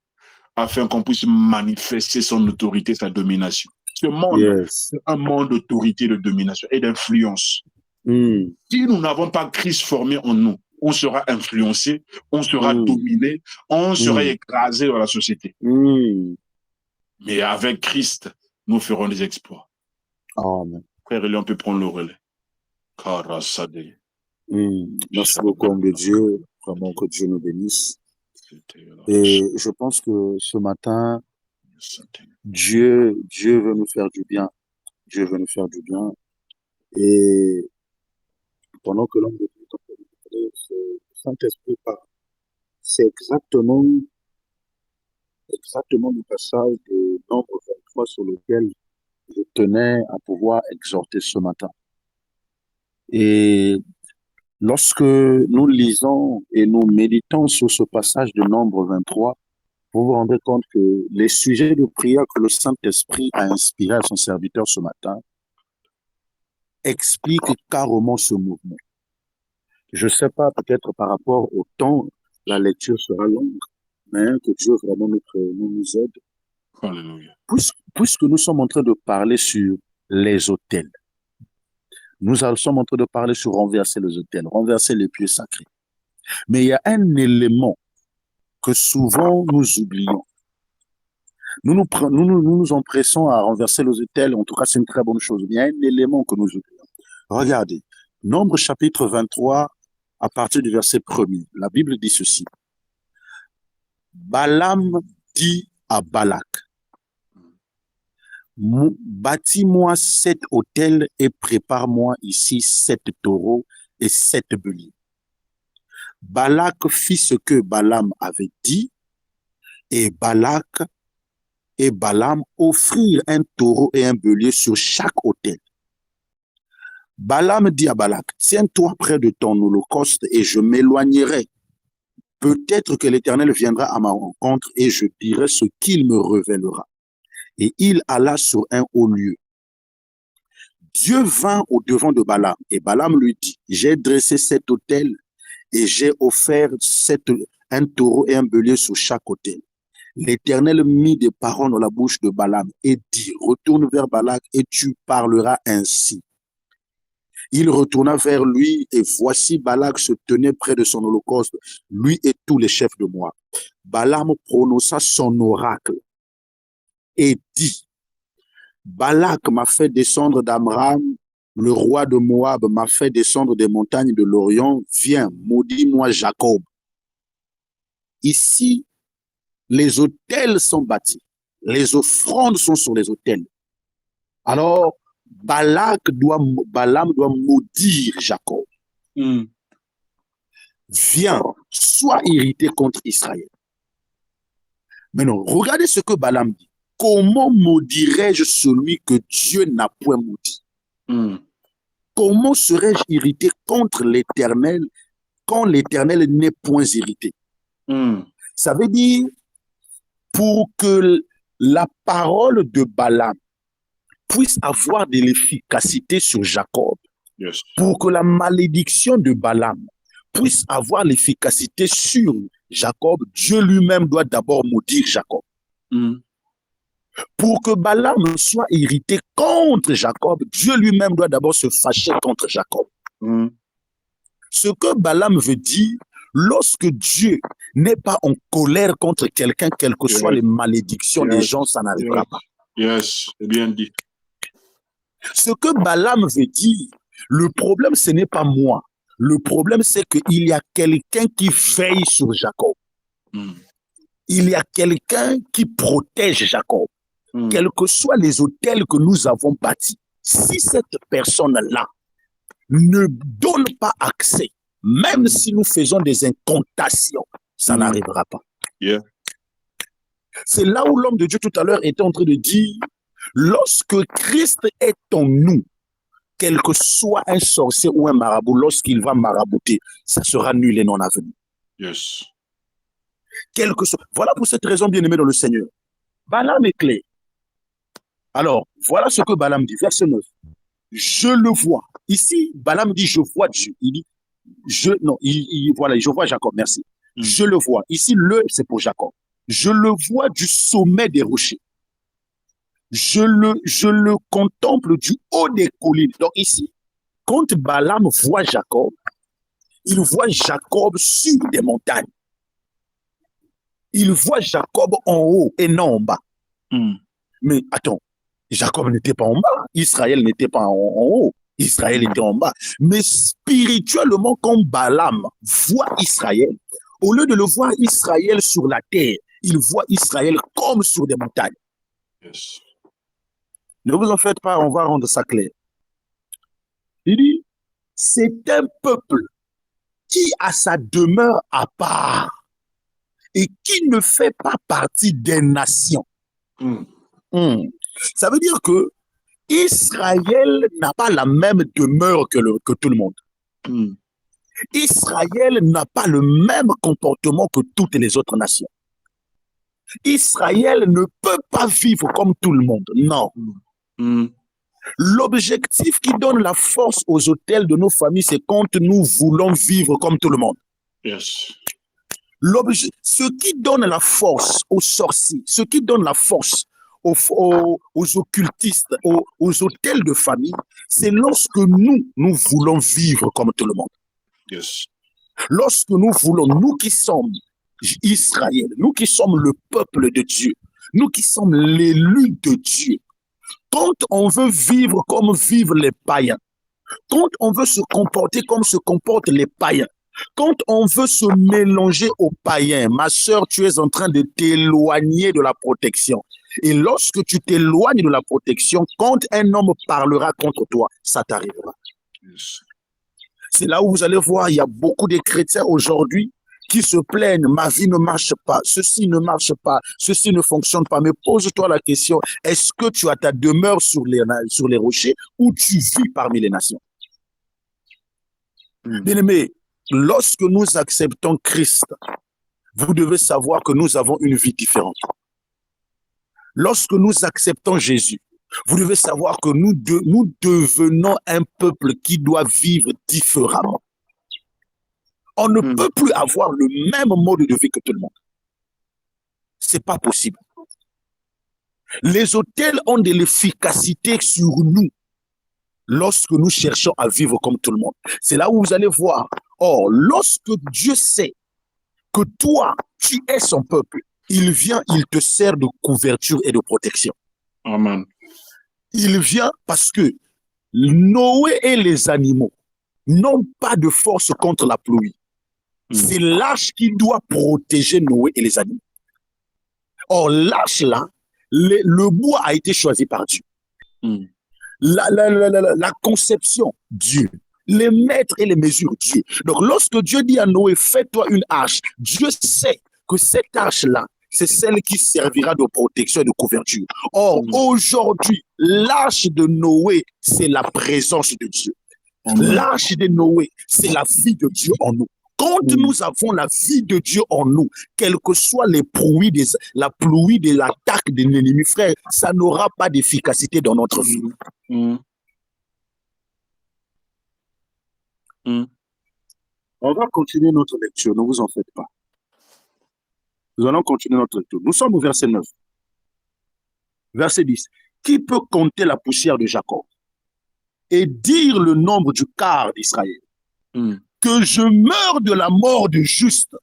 afin qu'on puisse manifester son autorité, sa domination. Ce monde, c'est un monde d'autorité, de domination et d'influence. Si nous n'avons pas Christ formé en nous, on sera influencé, on sera dominé, on sera écrasé dans la société. Mais avec Christ, nous ferons des exploits. Amen. Frère Léon peut prendre le relais. Merci beaucoup, homme de Dieu. Vraiment que Dieu nous bénisse. Et je pense que ce matin, Dieu veut nous faire du bien. Dieu veut nous faire du bien. Et pendant que l'homme de Dieu est en train de parler, Saint-Esprit parle. C'est exactement le passage de Nombre 23 sur lequel je tenais à pouvoir exhorter ce matin. Et lorsque nous lisons et nous méditons sur ce passage de Nombre 23, vous vous rendez compte que les sujets de prière que le Saint-Esprit a inspirés à son serviteur ce matin expliquent carrément ce mouvement. Je ne sais pas, peut-être par rapport au temps, la lecture sera longue, mais que Dieu vraiment nous aide. Alléluia. Puisque nous sommes en train de parler sur les autels, nous sommes en train de parler sur renverser les autels, renverser les pieux sacrés. Mais il y a un élément que souvent nous oublions. Nous nous empressons à renverser les autels, en tout cas c'est une très bonne chose. Mais il y a un élément que nous oublions. Regardez, Nombre chapitre 23, à partir du verset 1er, la Bible dit ceci. Balaam dit à Balak, bâtis-moi 7 autels et prépare-moi ici 7 taureaux et 7 béliers. Balak fit ce que Balaam avait dit, et Balak et Balaam offrirent un taureau et un bélier sur chaque autel. Balaam dit à Balak, tiens-toi près de ton holocauste et je m'éloignerai. Peut-être que l'Éternel viendra à ma rencontre et je dirai ce qu'il me révélera. Et il alla sur un haut lieu. Dieu vint au devant de Balaam et Balaam lui dit, j'ai dressé 7 autels et j'ai offert un taureau et un bélier sur chaque autel. L'Éternel mit des paroles dans la bouche de Balaam et dit, retourne vers Balak et tu parleras ainsi. Il retourna vers lui et voici Balak se tenait près de son holocauste, lui et tous les chefs de Moab. Balaam prononça son oracle et dit, Balak m'a fait descendre d'Amram, le roi de Moab m'a fait descendre des montagnes de l'Orient, viens, maudis-moi Jacob. Ici, les autels sont bâtis, les offrandes sont sur les autels. Alors, Balaam doit maudire Jacob. Viens, sois irrité contre Israël. Maintenant, regardez ce que Balaam dit. Comment maudirais-je celui que Dieu n'a point maudit? Comment serais-je irrité contre l'Éternel quand l'Éternel n'est point irrité? Ça veut dire, pour que la parole de Balaam puisse avoir de l'efficacité sur Jacob, pour que la malédiction de Balaam puisse avoir l'efficacité sur Jacob, Dieu lui-même doit d'abord maudire Jacob. Pour que Balaam soit irrité contre Jacob, Dieu lui-même doit d'abord se fâcher contre Jacob. Ce que Balaam veut dire, lorsque Dieu n'est pas en colère contre quelqu'un, quelles que soient les malédictions des gens, ça n'arrivera pas. C'est bien dit. Ce que Balaam veut dire, le problème, ce n'est pas moi. Le problème, c'est qu'il y a quelqu'un qui veille sur Jacob. Il y a quelqu'un qui protège Jacob. Quels que soient les autels que nous avons bâtis, si cette personne-là ne donne pas accès, même si nous faisons des incantations, ça n'arrivera pas. C'est là où l'homme de Dieu tout à l'heure était en train de dire, lorsque Christ est en nous, quel que soit un sorcier ou un marabout, lorsqu'il va marabouter, ça sera nul et non avenu. Quel que soit. Voilà pour cette raison, bien-aimé dans le Seigneur. Balaam est clair. Alors, voilà ce que Balaam dit, verset 9. Je le vois. Ici, Balaam dit, je vois Dieu. Il dit, voilà, je vois Jacob, merci. Je le vois. Ici, c'est pour Jacob. Je le vois du sommet des rochers. Je le contemple du haut des collines. Donc ici, quand Balaam voit Jacob, il voit Jacob sur des montagnes. Il voit Jacob en haut et non en bas. Mais attends, Jacob n'était pas en bas, Israël n'était pas en haut, Israël était en bas. Mais spirituellement, quand Balaam voit Israël, au lieu de le voir Israël sur la terre, il voit Israël comme sur des montagnes. Ne vous en faites pas, on va rendre ça clair. Il dit, c'est un peuple qui a sa demeure à part et qui ne fait pas partie des nations. Ça veut dire que Israël n'a pas la même demeure que tout le monde. Israël n'a pas le même comportement que toutes les autres nations. Israël ne peut pas vivre comme tout le monde. Non. L'objectif qui donne la force aux hôtels de nos familles, c'est quand nous voulons vivre comme tout le monde. Yes. Ce qui donne la force aux sorciers, ce qui donne la force aux occultistes, aux hôtels de famille, c'est lorsque nous voulons vivre comme tout le monde. Yes. Lorsque nous voulons, nous qui sommes Israël, nous qui sommes le peuple de Dieu, nous qui sommes l'élus de Dieu, quand on veut vivre comme vivent les païens, quand on veut se comporter comme se comportent les païens, quand on veut se mélanger aux païens, ma sœur, tu es en train de t'éloigner de la protection. Et lorsque tu t'éloignes de la protection, quand un homme parlera contre toi, ça t'arrivera. Yes. C'est là où vous allez voir, il y a beaucoup de chrétiens aujourd'hui qui se plaignent, ma vie ne marche pas, ceci ne marche pas, ceci ne fonctionne pas. Mais pose-toi la question, est-ce que tu as ta demeure sur les rochers ou tu vis parmi les nations? Bien-aimés, lorsque nous acceptons Christ, vous devez savoir que nous avons une vie différente. Lorsque nous acceptons Jésus, vous devez savoir que nous devenons un peuple qui doit vivre différemment. On ne peut plus avoir le même mode de vie que tout le monde. C'est pas possible. Les hôtels ont de l'efficacité sur nous lorsque nous cherchons à vivre comme tout le monde. C'est là où vous allez voir. Or, lorsque Dieu sait que toi, tu es son peuple, il vient, il te sert de couverture et de protection. Amen. Il vient parce que Noé et les animaux n'ont pas de force contre la pluie. C'est l'arche qui doit protéger Noé et les animaux. Or, l'arche là, le bois a été choisi par Dieu. La conception, Dieu. Les mètres et les mesures, Dieu. Donc, lorsque Dieu dit à Noé, fais-toi une arche, Dieu sait que cette arche-là, c'est celle qui servira de protection et de couverture. Or, aujourd'hui, l'arche de Noé, c'est la présence de Dieu. L'arche de Noé, c'est la vie de Dieu en nous. Quand nous avons la vie de Dieu en nous, quelles que soient les pluies, la pluie de l'attaque de l'ennemi, frère, ça n'aura pas d'efficacité dans notre vie. On va continuer notre lecture, ne vous en faites pas. Nous allons continuer notre lecture. Nous sommes au verset 9. Verset 10. Qui peut compter la poussière de Jacob et dire le nombre du quart d'Israël? Que je meure de la mort du juste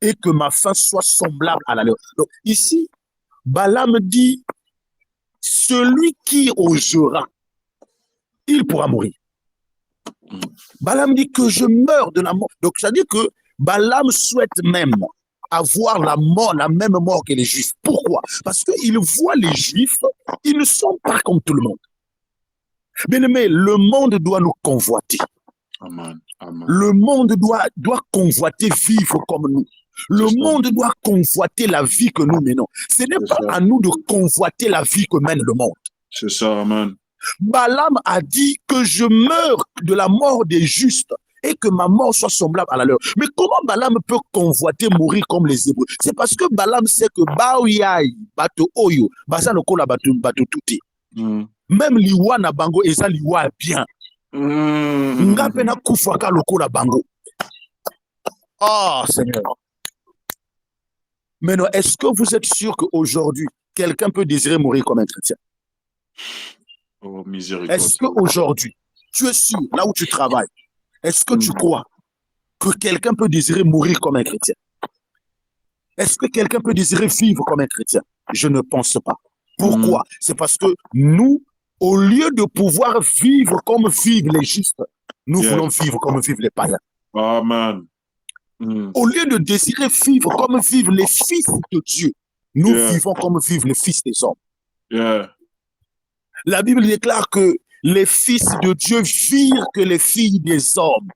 et que ma fin soit semblable à la leur. Donc ici, Balaam dit, celui qui osera, il pourra mourir. Balaam dit que je meurs de la mort. Donc ça veut dire que Balaam souhaite même avoir la même mort que les Juifs. Pourquoi? Parce qu'il voit les Juifs, ils ne sont pas comme tout le monde. Bien-aimé, le monde doit nous convoiter. Amen. Amen. Le monde doit convoiter vivre comme nous. Le monde doit convoiter la vie que nous menons. Ce n'est pas à nous de convoiter la vie que mène le monde. C'est ça, amen. Balaam a dit que je meurs de la mort des justes et que ma mort soit semblable à la leur. Mais comment Balaam peut convoiter mourir comme les Hébreux? C'est parce que Balaam sait que Baouyai, Bato Oyo, Basano Kola Bato Tuti. Même liwa na bango eza liwa bien. Ngape na kufaka lokola bango. Ah, Seigneur. Maintenant, est-ce que vous êtes sûr qu'aujourd'hui, quelqu'un peut désirer mourir comme un chrétien? Oh, miséricorde. Est-ce qu'aujourd'hui, tu es sûr, là où tu travailles, est-ce que tu crois que quelqu'un peut désirer mourir comme un chrétien? Est-ce que quelqu'un peut désirer vivre comme un chrétien? Je ne pense pas. Pourquoi? C'est parce que nous, au lieu de pouvoir vivre comme vivent les justes, nous voulons vivre comme vivent les païens. Amen. Au lieu de désirer vivre comme vivent les fils de Dieu, nous vivons comme vivent les fils des hommes. La Bible déclare que les fils de Dieu virent que les filles des hommes.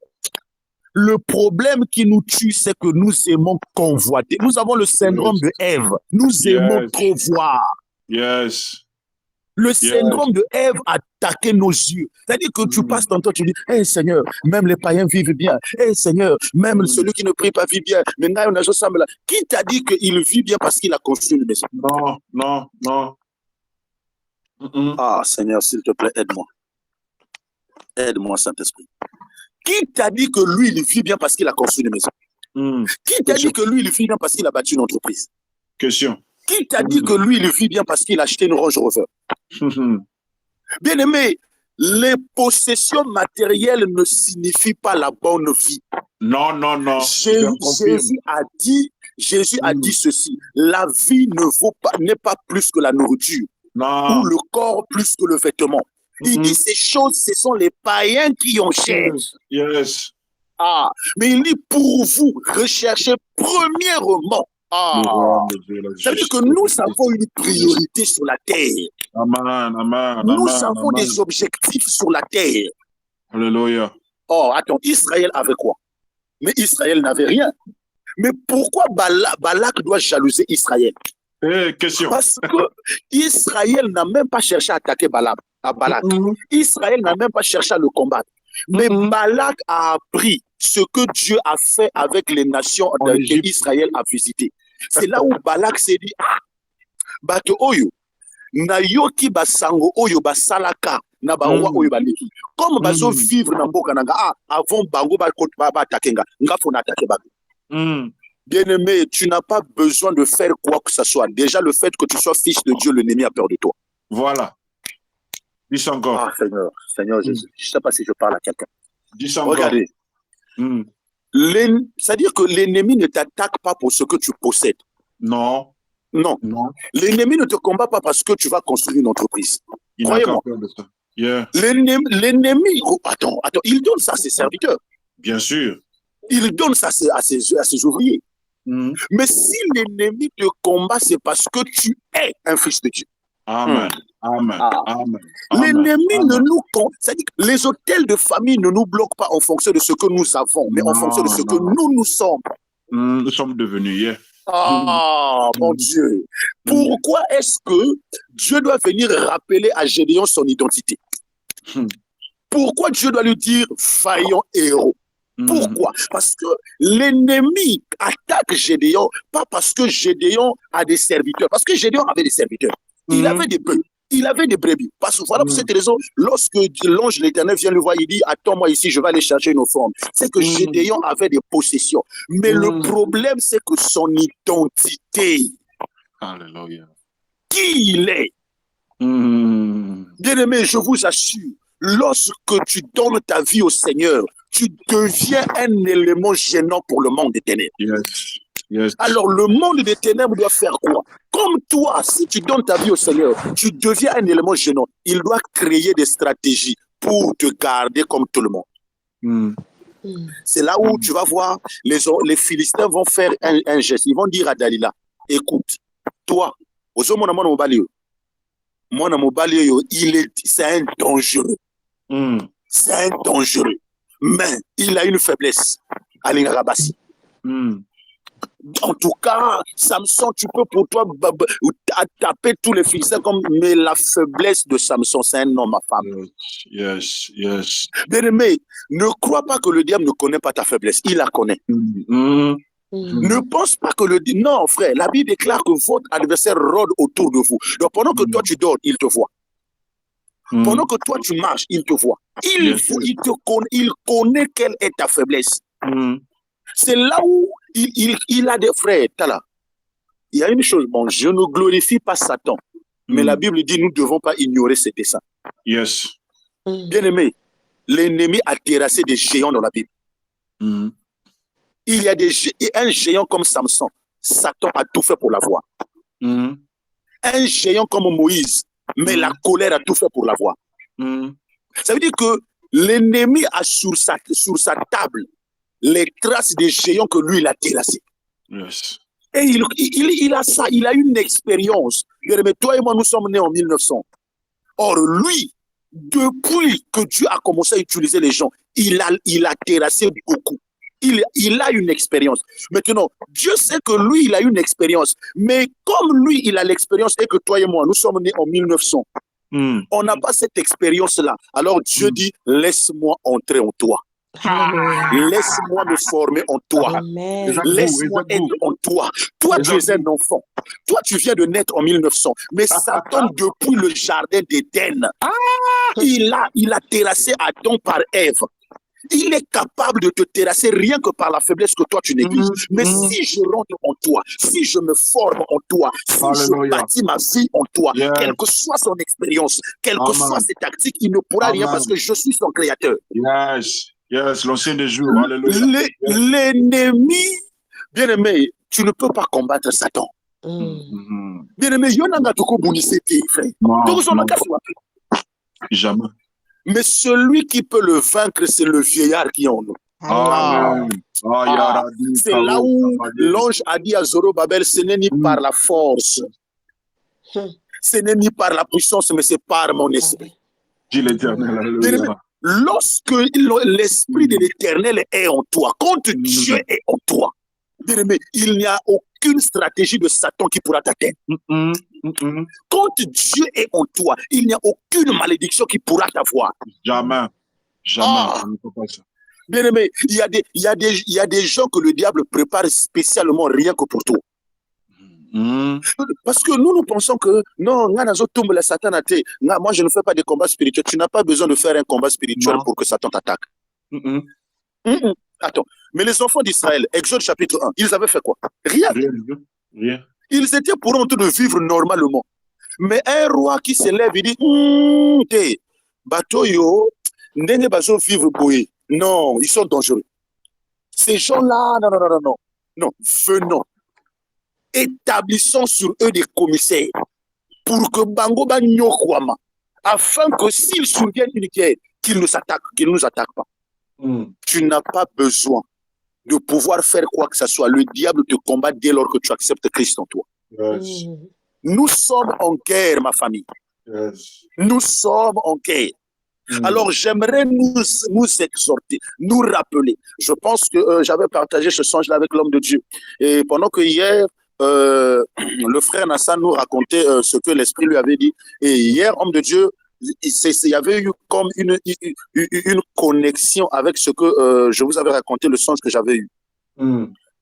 Le problème qui nous tue, c'est que nous aimons convoiter. Nous avons le syndrome de Ève. Nous aimons trop voir. Yes. Le syndrome de Ève a attaqué nos yeux. C'est-à-dire que tu passes ton temps, tu dis, hey Seigneur, même les païens vivent bien. Hey Seigneur, même celui qui ne prie pas vit bien. Maintenant, on a juste ça. Qui t'a dit qu'il vit bien parce qu'il a construit une maison? Non, non, non. Ah Seigneur, s'il te plaît, aide-moi. Aide-moi, Saint-Esprit. Qui t'a dit que lui, il vit bien parce qu'il a construit une maison? Qui t'a dit que lui, il vit bien parce qu'il a bâti une entreprise? Question. Qui t'a dit que lui, il vit bien parce qu'il a acheté une Range Rover? Bien-aimé, les possessions matérielles ne signifient pas la bonne vie. Non, non, non. Jésus a dit ceci. La vie n'est pas plus que la nourriture. Non. Ou le corps plus que le vêtement. Il dit ces choses, ce sont les païens qui ont cherché. Yes. Ah, mais il dit pour vous, recherchez premièrement. Ça veut dire que nous avons une priorité sur la terre. Amen, amen. Nous avons des objectifs sur la terre. Alléluia. Oh, attends, Israël avait quoi? Mais Israël n'avait rien. Mais pourquoi Balak doit jalouser Israël? Question. Parce que Israël n'a même pas cherché à attaquer Balak. Israël n'a même pas cherché à le combattre. Mais Balak a appris ce que Dieu a fait avec les nations qu'Israël a visitées. C'est là où Balak s'est dit, bato oyo, na yoki basango oyo basalaka na bawa oyo baleki. Comme bazo vivre na mboka nanga, avant bango ba attaquer nga fona attaquer bago. Bien-aimé, tu n'as pas besoin de faire quoi que ce soit. Déjà, le fait que tu sois fils de Dieu, l'ennemi a peur de toi. Voilà. Dis encore. Ah, Seigneur Jésus. Je ne sais pas si je parle à quelqu'un. Dis encore. Regardez. C'est-à-dire que l'ennemi ne t'attaque pas pour ce que tu possèdes. Non. Non. L'ennemi ne te combat pas parce que tu vas construire une entreprise. Croyez-moi. Yeah. L'ennemi, attends, il donne ça à ses serviteurs. Bien sûr. Il donne ça à ses ouvriers. Mais si l'ennemi te combat, c'est parce que tu es un fils de Dieu. Amen. Amen. Amen. L'ennemi ne nous compte. C'est-à-dire que les hôtels de famille ne nous bloquent pas en fonction de ce que nous avons, mais en fonction de ce que nous sommes. Nous sommes devenus, yeah. Ah, mon Dieu. Pourquoi est-ce que Dieu doit venir rappeler à Gédéon son identité? Pourquoi Dieu doit lui dire vaillant héros? Pourquoi? Parce que l'ennemi attaque Gédéon, pas parce que Gédéon a des serviteurs, parce que Gédéon avait des serviteurs. Il avait des bœufs, il avait des brebis. Parce que voilà pour cette raison, lorsque l'ange de l'Éternel vient le voir, il dit, attends-moi ici, je vais aller chercher une offrande. C'est que Gédéon avait des possessions. Mais le problème, c'est que son identité, Alléluia. qui il est. Bien-aimé, je vous assure, lorsque tu donnes ta vie au Seigneur, tu deviens un élément gênant pour le monde des ténèbres. Yes. Alors, le monde des ténèbres doit faire quoi? Comme toi, si tu donnes ta vie au Seigneur, tu deviens un élément gênant. Il doit créer des stratégies pour te garder comme tout le monde. C'est là où tu vas voir, les Philistins vont faire un geste. Ils vont dire à Dalila, écoute, toi, c'est un dangereux. C'est un dangereux. Mais il a une faiblesse. Aline Rabassi. En tout cas, Samson, tu peux pour toi taper tous les Philistins mais la faiblesse de Samson, c'est un homme, ma femme. Yes. Bien-aimé, ne crois pas que le diable ne connaît pas ta faiblesse. Il la connaît. Ne pense pas que non, frère, la Bible déclare que votre adversaire rôde autour de vous. Donc pendant que toi tu dors, il te voit. Pendant que toi tu marches, il te voit. Il connaît quelle est ta faiblesse. C'est là où il a des frères. Tala. Il y a une chose, bon, je ne glorifie pas Satan, mais la Bible dit nous ne devons pas ignorer ses desseins. Yes. Bien aimé, l'ennemi a terrassé des géants dans la Bible. Il y a un géant comme Samson, Satan a tout fait pour l'avoir. Un géant comme Moïse, mais la colère a tout fait pour l'avoir. Ça veut dire que l'ennemi a sur sa table les traces des géants que lui, il a terrassés. Yes. Et il a ça, il a une expérience. Mais toi et moi, nous sommes nés en 1900. Or, lui, depuis que Dieu a commencé à utiliser les gens, il a terrassé beaucoup. Il a une expérience. Maintenant, Dieu sait que lui, il a une expérience. Mais comme lui, il a l'expérience et que toi et moi, nous sommes nés en 1900, on n'a pas cette expérience-là. Alors Dieu dit, laisse-moi entrer en toi. Laisse-moi me former en toi. Laisse-moi être en toi. Toi, tu es un enfant. Toi, tu viens de naître en 1900. Mais Satan, depuis le jardin d'Éden, il a terrassé Adam par Ève. Il est capable de te terrasser rien que par la faiblesse que toi tu négliges. Mais si je rentre en toi, si je me forme en toi, si je bâtis ma vie en toi, quelle que soit son expérience, quelles que soient ses tactiques, il ne pourra rien parce que je suis son créateur. Yes, l'ancien des jours. Alléluia. L'ennemi, bien-aimé, tu ne peux pas combattre Satan. Bien-aimé, Yonanga Toko Bounisete, frère. Jamais. Mais celui qui peut le vaincre, c'est le vieillard qui est en nous. C'est là où l'ange a dit à Zorobabel, ce n'est ni par la force, ce n'est ni par la puissance, mais c'est par mon esprit. Dis l'Éternel. Lorsque l'esprit de l'Éternel est en toi, quand Dieu est en toi, il n'y a aucune stratégie de Satan qui pourra t'atteindre. Quand Dieu est en toi, il n'y a aucune malédiction qui pourra t'avoir. Jamais. Bien aimé, il y a des gens que le diable prépare spécialement rien que pour toi. Parce que nous pensons que non, Satan moi je ne fais pas de combat spirituel. Tu n'as pas besoin de faire un combat spirituel pour que Satan t'attaque. Attends, mais les enfants d'Israël, Exode chapitre 1, ils avaient fait quoi? Rien. Ils étaient pour eux en train de vivre normalement. Mais un roi qui se lève, il dit bateau yo, ndenge bazo vivre boye. Non, ils sont dangereux. Ces gens-là, non, venons. Établissons sur eux des commissaires pour que Bango ba nyokwama, afin que s'ils surviennent une guerre, qu'ils ne nous attaquent pas. Tu n'as pas besoin de pouvoir faire quoi que ce soit. Le diable te combat dès lors que tu acceptes Christ en toi. Nous sommes en guerre, ma famille. Nous sommes en guerre. Alors, j'aimerais nous exhorter, nous rappeler. Je pense que j'avais partagé ce songe-là avec l'homme de Dieu. Et pendant que hier, le frère Nassan nous racontait ce que l'Esprit lui avait dit. Et hier, homme de Dieu, il y avait eu comme une connexion avec ce que je vous avais raconté, le songe que j'avais eu.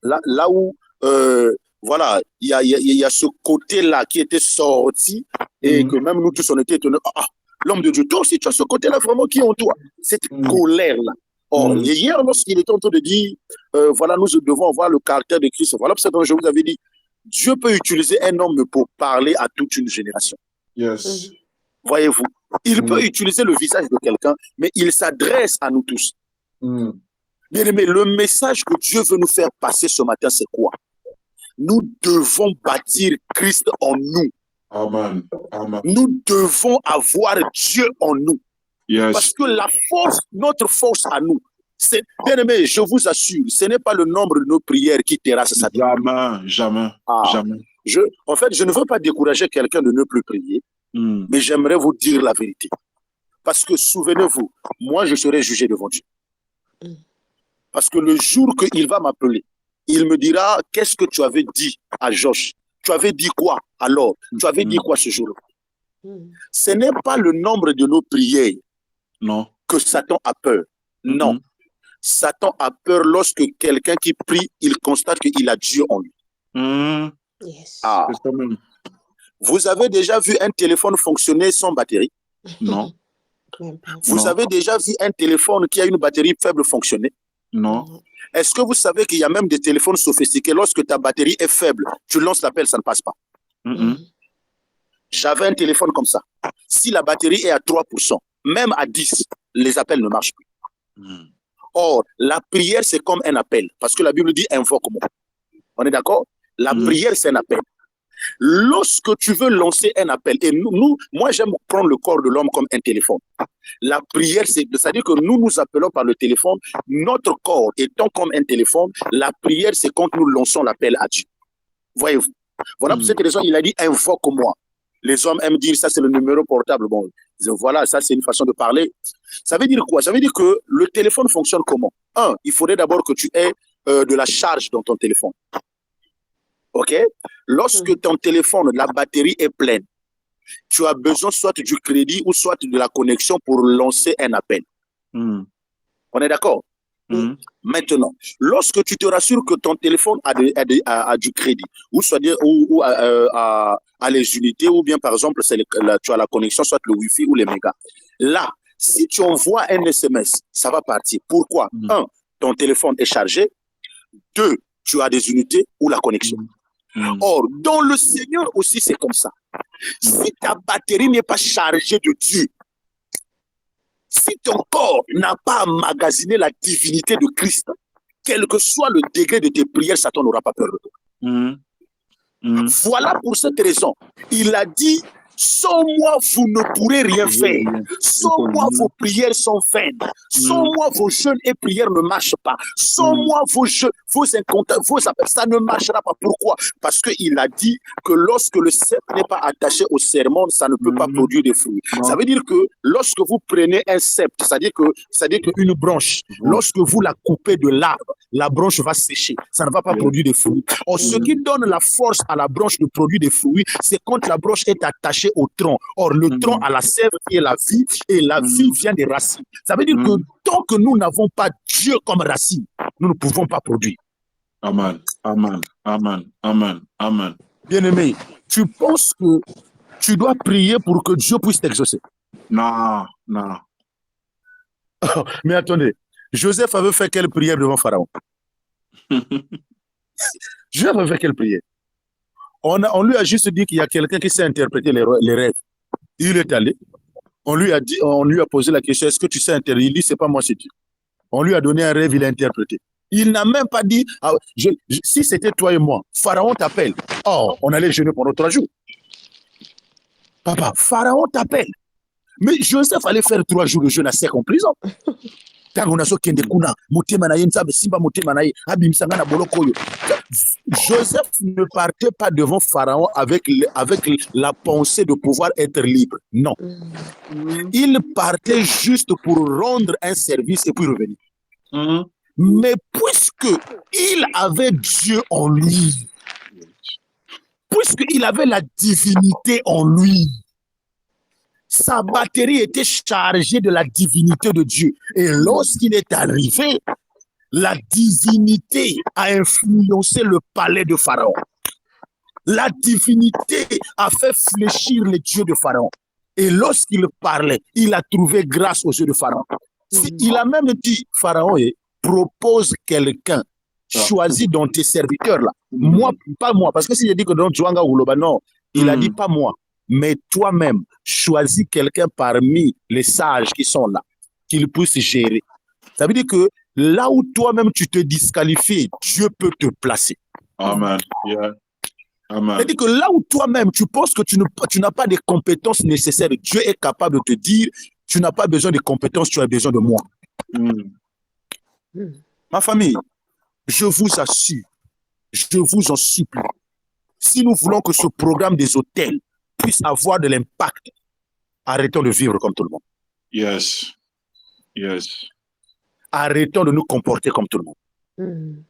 Là où, voilà, il y a ce côté-là qui était sorti et que même nous tous, on était étonnés. L'homme de Dieu, toi aussi, tu as ce côté-là vraiment qui est en toi, cette colère-là. Or, hier, lorsqu'il était en train de dire, voilà, nous devons avoir le caractère de Christ. Voilà pour ça que je vous avais dit, Dieu peut utiliser un homme pour parler à toute une génération. Voyez-vous, il peut utiliser le visage de quelqu'un, mais il s'adresse à nous tous. Bien aimé, le message que Dieu veut nous faire passer ce matin, c'est quoi? Nous devons bâtir Christ en nous. Amen. Nous devons avoir Dieu en nous. Parce que la force, notre force à nous, c'est, bien aimé, je vous assure, ce n'est pas le nombre de nos prières qui terrasse Satan. Jamais. En fait, je ne veux pas décourager quelqu'un de ne plus prier, mais j'aimerais vous dire la vérité. Parce que souvenez-vous, moi je serai jugé devant Dieu. Parce que le jour qu'il va m'appeler, il me dira, qu'est-ce que tu avais dit à Josh? Tu avais dit quoi alors? Tu avais dit quoi ce jour-là? Ce n'est pas le nombre de nos prières que Satan a peur. Non. Satan a peur lorsque quelqu'un qui prie, il constate qu'il a Dieu en lui. Vous avez déjà vu un téléphone fonctionner sans batterie? Non. Vous avez déjà vu un téléphone qui a une batterie faible fonctionner? Non. Est-ce que vous savez qu'il y a même des téléphones sophistiqués, lorsque ta batterie est faible, tu lances l'appel, ça ne passe pas? J'avais un téléphone comme ça. Si la batterie est à 3%, même à 10%, les appels ne marchent plus. Or, la prière, c'est comme un appel. Parce que la Bible dit invoque-moi. On est d'accord? La prière, c'est un appel. Lorsque tu veux lancer un appel, et moi j'aime prendre le corps de l'homme comme un téléphone. La prière, c'est-à-dire que nous appelons par le téléphone, notre corps étant comme un téléphone, la prière, c'est quand nous lançons l'appel à Dieu. Voyez-vous? Voilà pour cette raison, il a dit invoque-moi. Les hommes aiment dire ça, c'est le numéro portable. Bon, voilà, ça, c'est une façon de parler. Ça veut dire quoi? Ça veut dire que le téléphone fonctionne comment? Un, il faudrait d'abord que tu aies de la charge dans ton téléphone. OK? Lorsque ton téléphone, la batterie est pleine, tu as besoin soit du crédit ou soit de la connexion pour lancer un appel. On est d'accord? Maintenant, lorsque tu te rassures que ton téléphone a du crédit, ou soit à les unités, ou bien par exemple, tu as la connexion, soit le Wi-Fi ou les mégas. Là, si tu envoies un SMS, ça va partir. Pourquoi? Un, ton téléphone est chargé. Deux, tu as des unités ou la connexion. Or, dans le Seigneur aussi, c'est comme ça. Si ta batterie n'est pas chargée de Dieu, si ton corps n'a pas emmagasiné la divinité de Christ, quel que soit le degré de tes prières, Satan n'aura pas peur de toi. Voilà pour cette raison. Il a dit, sans moi, vous ne pourrez rien faire. Sans moi, vos prières sont vaines. Sans moi, vos jeûnes et prières ne marchent pas. Sans moi, vos appels, ça ne marchera pas. Pourquoi? Parce qu'il a dit que lorsque le cep n'est pas attaché au serment, ça ne peut pas produire des fruits. Ça veut dire que lorsque vous prenez un cep, c'est-à-dire qu'une branche, lorsque vous la coupez de l'arbre, la branche va sécher. Ça ne va pas produire des fruits. Or, ce qui donne la force à la branche de produire des fruits, c'est quand la branche est attachée au tronc. Or, le tronc a la sève qui est la vie, et la vie vient des racines. Ça veut dire que tant que nous n'avons pas Dieu comme racine, nous ne pouvons pas produire. Amen, amen, amen, amen, amen. Bien-aimé, tu penses que tu dois prier pour que Dieu puisse t'exaucer? Non. Mais attendez, Joseph avait fait quelle prière devant Pharaon? Joseph avait fait quelle prière? On lui a juste dit qu'il y a quelqu'un qui sait interpréter les rêves. Il est allé. On lui a posé la question, est-ce que tu sais interpréter? Il dit, c'est pas moi, c'est Dieu. On lui a donné un rêve, il a interprété. Il n'a même pas dit, si c'était toi et moi, Pharaon t'appelle. Oh, on allait jeûner pendant 3 jours. Papa, Pharaon t'appelle. Mais Joseph allait faire 3 jours de jeûne à sec en prison. Joseph ne partait pas devant Pharaon avec la pensée de pouvoir être libre. Non. Il partait juste pour rendre un service et puis revenir. Mais puisqu'il avait Dieu en lui, puisqu'il avait la divinité en lui, sa batterie était chargée de la divinité de Dieu. Et lorsqu'il est arrivé, la divinité a influencé le palais de Pharaon. La divinité a fait fléchir les dieux de Pharaon. Et lorsqu'il parlait, il a trouvé grâce aux yeux de Pharaon. Il a même dit, Pharaon, propose quelqu'un, choisis dans tes serviteurs là. Moi, pas moi, parce que si je dis que dans Djouanga ou Loba, non, il a dit pas moi, mais toi-même, choisis quelqu'un parmi les sages qui sont là, qu'il puisse gérer. Ça veut dire que là où toi-même tu te disqualifies, Dieu peut te placer. Amen. Yeah. Amen. C'est-à-dire que là où toi-même tu penses que tu n'as pas les compétences nécessaires, Dieu est capable de te dire, tu n'as pas besoin de compétences, tu as besoin de moi. Ma famille, je vous assure, je vous en supplie, si nous voulons que ce programme des hôtels puisse avoir de l'impact, arrêtons de vivre comme tout le monde. Yes. Arrêtons de nous comporter comme tout le monde.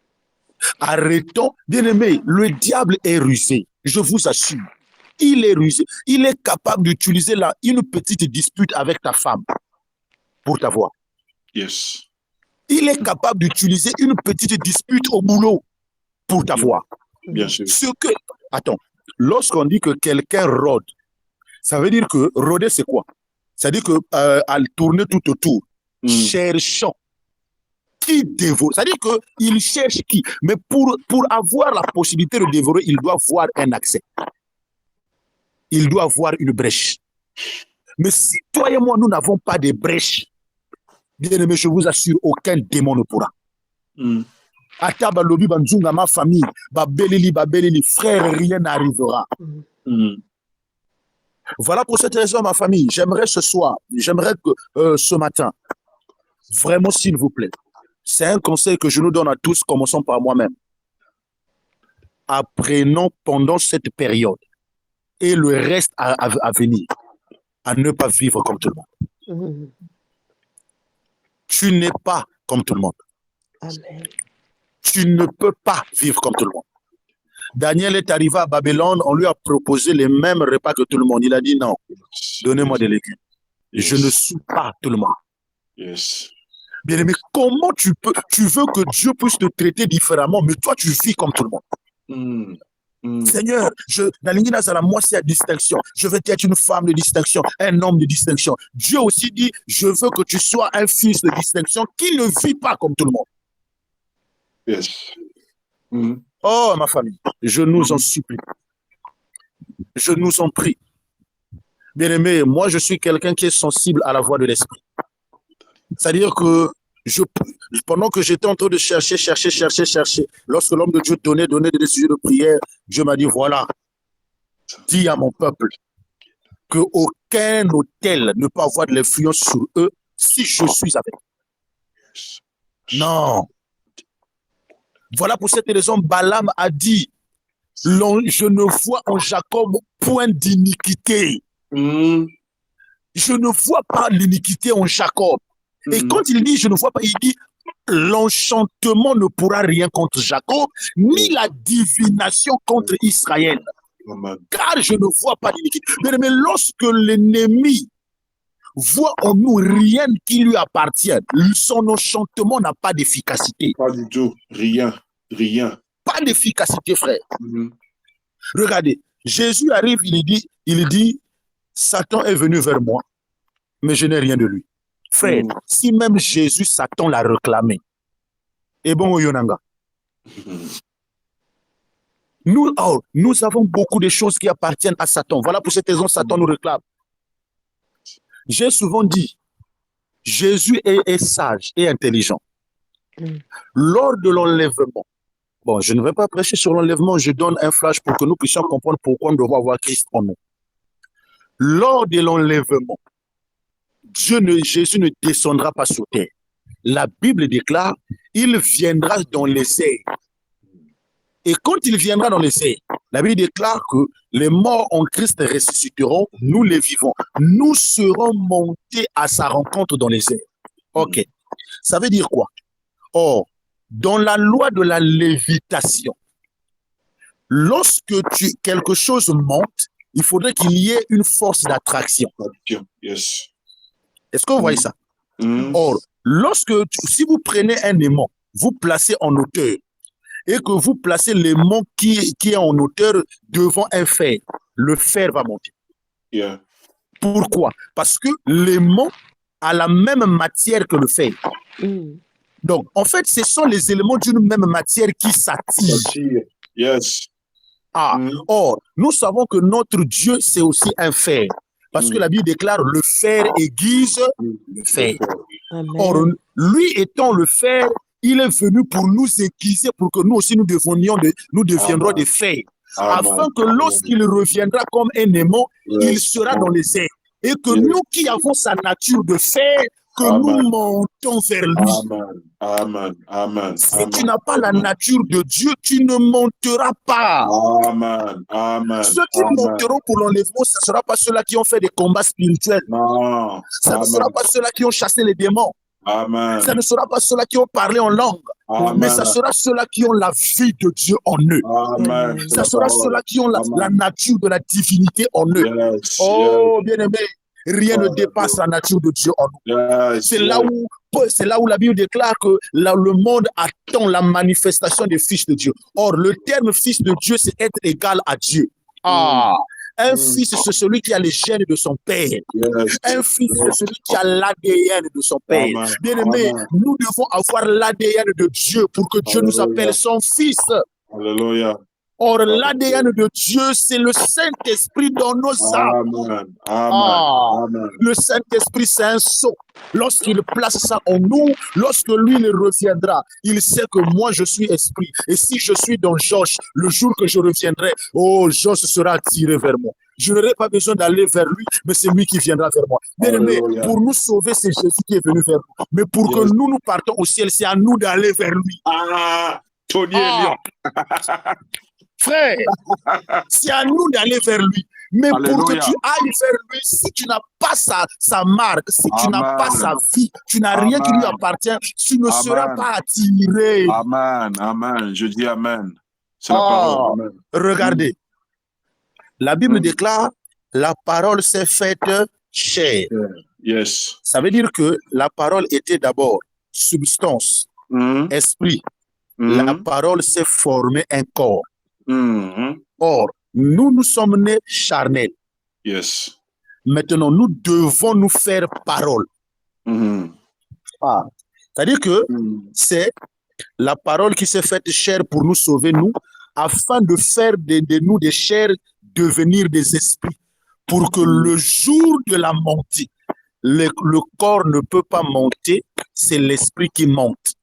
Arrêtons, bien-aimé, le diable est rusé, je vous assure. Il est rusé. Il est capable d'utiliser une petite dispute avec ta femme pour t'avoir. Yes. Il est capable d'utiliser une petite dispute au boulot pour t'avoir. Bien sûr. Attends, lorsqu'on dit que quelqu'un rôde, ça veut dire que rôder, c'est quoi? C'est-à-dire qu'à tourner tout autour, cherchant qui dévore. C'est-à-dire qu'il cherche qui. Mais pour avoir la possibilité de dévorer, il doit avoir un accès. Il doit avoir une brèche. Mais si toi et moi, nous n'avons pas de brèche, bien aimé, je vous assure, aucun démon ne pourra. Ataba lobi banzunga ma famille, babelili, frère, rien n'arrivera. Voilà pour cette raison, ma famille. J'aimerais que ce matin, vraiment, s'il vous plaît, c'est un conseil que je nous donne à tous, commençons par moi-même. Apprenons pendant cette période et le reste à venir, à ne pas vivre comme tout le monde. Tu n'es pas comme tout le monde. Amen. Tu ne peux pas vivre comme tout le monde. Daniel est arrivé à Babylone, on lui a proposé les mêmes repas que tout le monde. Il a dit non, donnez-moi des légumes. Je ne suis pas tout le monde. Bien aimé, comment tu veux que Dieu puisse te traiter différemment, mais toi tu vis comme tout le monde. Seigneur, moi c'est la distinction. Je veux être une femme de distinction, un homme de distinction. Dieu aussi dit, je veux que tu sois un fils de distinction qui ne vit pas comme tout le monde. Oh, ma famille, je nous en supplie. Je nous en prie. Bien-aimé, moi je suis quelqu'un qui est sensible à la voix de l'esprit. C'est-à-dire que pendant que j'étais en train de chercher, lorsque l'homme de Dieu donnait des sujets de prière, Dieu m'a dit, voilà, dis à mon peuple qu'aucun autel ne peut avoir de l'influence sur eux si je suis avec eux. Non. Voilà pour cette raison, Balaam a dit, je ne vois en Jacob point d'iniquité. Je ne vois pas l'iniquité en Jacob. Et quand il dit, je ne vois pas, il dit, l'enchantement ne pourra rien contre Jacob, ni la divination contre Israël. Car je ne vois pas d'iniquité. Mais lorsque l'ennemi voit en nous rien qui lui appartient, son enchantement n'a pas d'efficacité. Pas du tout, rien. Pas d'efficacité, frère. Regardez, Jésus arrive, il dit, Satan est venu vers moi, mais je n'ai rien de lui. Frère, si même Jésus, Satan l'a réclamé, et bon, Yonanga. Nous avons beaucoup de choses qui appartiennent à Satan. Voilà pour cette raison, Satan nous réclame. J'ai souvent dit, Jésus est sage et intelligent. Lors de l'enlèvement, bon, je ne vais pas prêcher sur l'enlèvement, je donne un flash pour que nous puissions comprendre pourquoi on doit avoir Christ en nous. Lors de l'enlèvement, Jésus ne descendra pas sur terre. La Bible déclare, il viendra dans les airs. Et quand il viendra dans les airs, la Bible déclare que les morts en Christ ressusciteront, nous les vivons. Nous serons montés à sa rencontre dans les airs. Ok. Ça veut dire quoi? Or, dans la loi de la lévitation, lorsque quelque chose monte, il faudrait qu'il y ait une force d'attraction. Yes. Est-ce que vous voyez ça? Or, si vous prenez un aimant, vous placez en hauteur, et que vous placez l'aimant qui est en hauteur devant un fer, le fer va monter. Yeah. Pourquoi? Parce que l'aimant a la même matière que le fer. Donc, en fait, ce sont les éléments d'une même matière qui s'attirent. Yes. Or, nous savons que notre Dieu, c'est aussi un fer. Parce que la Bible déclare, le fer aiguise le fer. Amen. Or, lui étant le fer, il est venu pour nous aiguiser, pour que nous aussi nous deviendrons des fers. Afin que lorsqu'il reviendra comme un aimant, il sera dans les airs. Et que nous qui avons sa nature de fer, que nous montons vers lui. Amen. Si tu n'as pas la nature de Dieu, tu ne monteras pas. Ceux qui monteront pour l'enlèvement, ce ne sera pas ceux-là qui ont fait des combats spirituels. Non. Ce ne sera pas ceux-là qui ont chassé les démons. Amen. Ce ne sera pas ceux-là qui ont parlé en langue. Mais ce sera ceux-là qui ont la vie de Dieu en eux. Amen. Ce sera ceux-là qui ont la nature de la divinité en eux. Yes. Oh, bien-aimé, rien ne dépasse la nature de Dieu en nous. Yes. C'est là où la Bible déclare que le monde attend la manifestation des fils de Dieu. Or, le terme fils de Dieu, c'est être égal à Dieu. Un fils, c'est celui qui a les gènes de son père. Yes. Un fils, c'est celui qui a l'ADN de son père. Bien-aimé, nous devons avoir l'ADN de Dieu pour que Dieu nous appelle son fils. Alléluia. Or, l'ADN de Dieu, c'est le Saint-Esprit dans nos âmes. Amen. Le Saint-Esprit, c'est un sceau. Lorsqu'il place ça en nous, lorsque lui il reviendra, il sait que moi je suis esprit. Et si je suis dans Josh, le jour que je reviendrai, Josh sera attiré vers moi. Je n'aurai pas besoin d'aller vers lui, mais c'est lui qui viendra vers moi. Bien-aimé, pour nous sauver, c'est Jésus qui est venu vers nous. Mais pour que nous partons au ciel, c'est à nous d'aller vers lui. Tony Elion. Frère, c'est à nous d'aller vers lui. Mais pour que tu ailles vers lui, si tu n'as pas sa marque, si tu n'as pas sa vie, tu n'as rien qui lui appartient, tu ne seras pas attiré. Amen, amen. Je dis amen. C'est la parole. Amen. Regardez. La Bible déclare, la parole s'est faite chair. Yes. Ça veut dire que la parole était d'abord substance, esprit. La parole s'est formée un corps. Or, nous sommes nés charnels. Yes. Maintenant, nous devons nous faire parole. C'est-à-dire que c'est la parole qui s'est faite chair pour nous sauver, nous, afin de faire de nous des chairs devenir des esprits, pour que le jour de la montée, le corps ne peut pas monter, c'est l'esprit qui monte.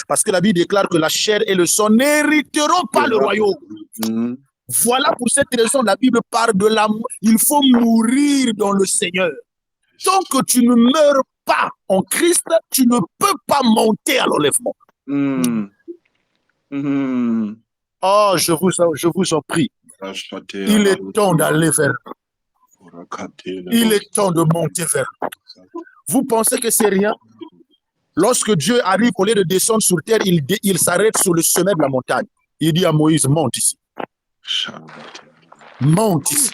Parce que la Bible déclare que la chair et le sang n'hériteront pas le royaume. Voilà pour cette raison, la Bible parle de l'amour. Il faut mourir dans le Seigneur. Tant que tu ne meurs pas en Christ, tu ne peux pas monter à l'enlèvement. Oh, je vous en prie. Il est temps d'aller vers nous. Il est temps de monter vers nous. Vous pensez que c'est rien? Lorsque Dieu arrive, au lieu de descendre sur terre, il s'arrête sur le sommet de la montagne. Il dit à Moïse, monte ici. Monte ici.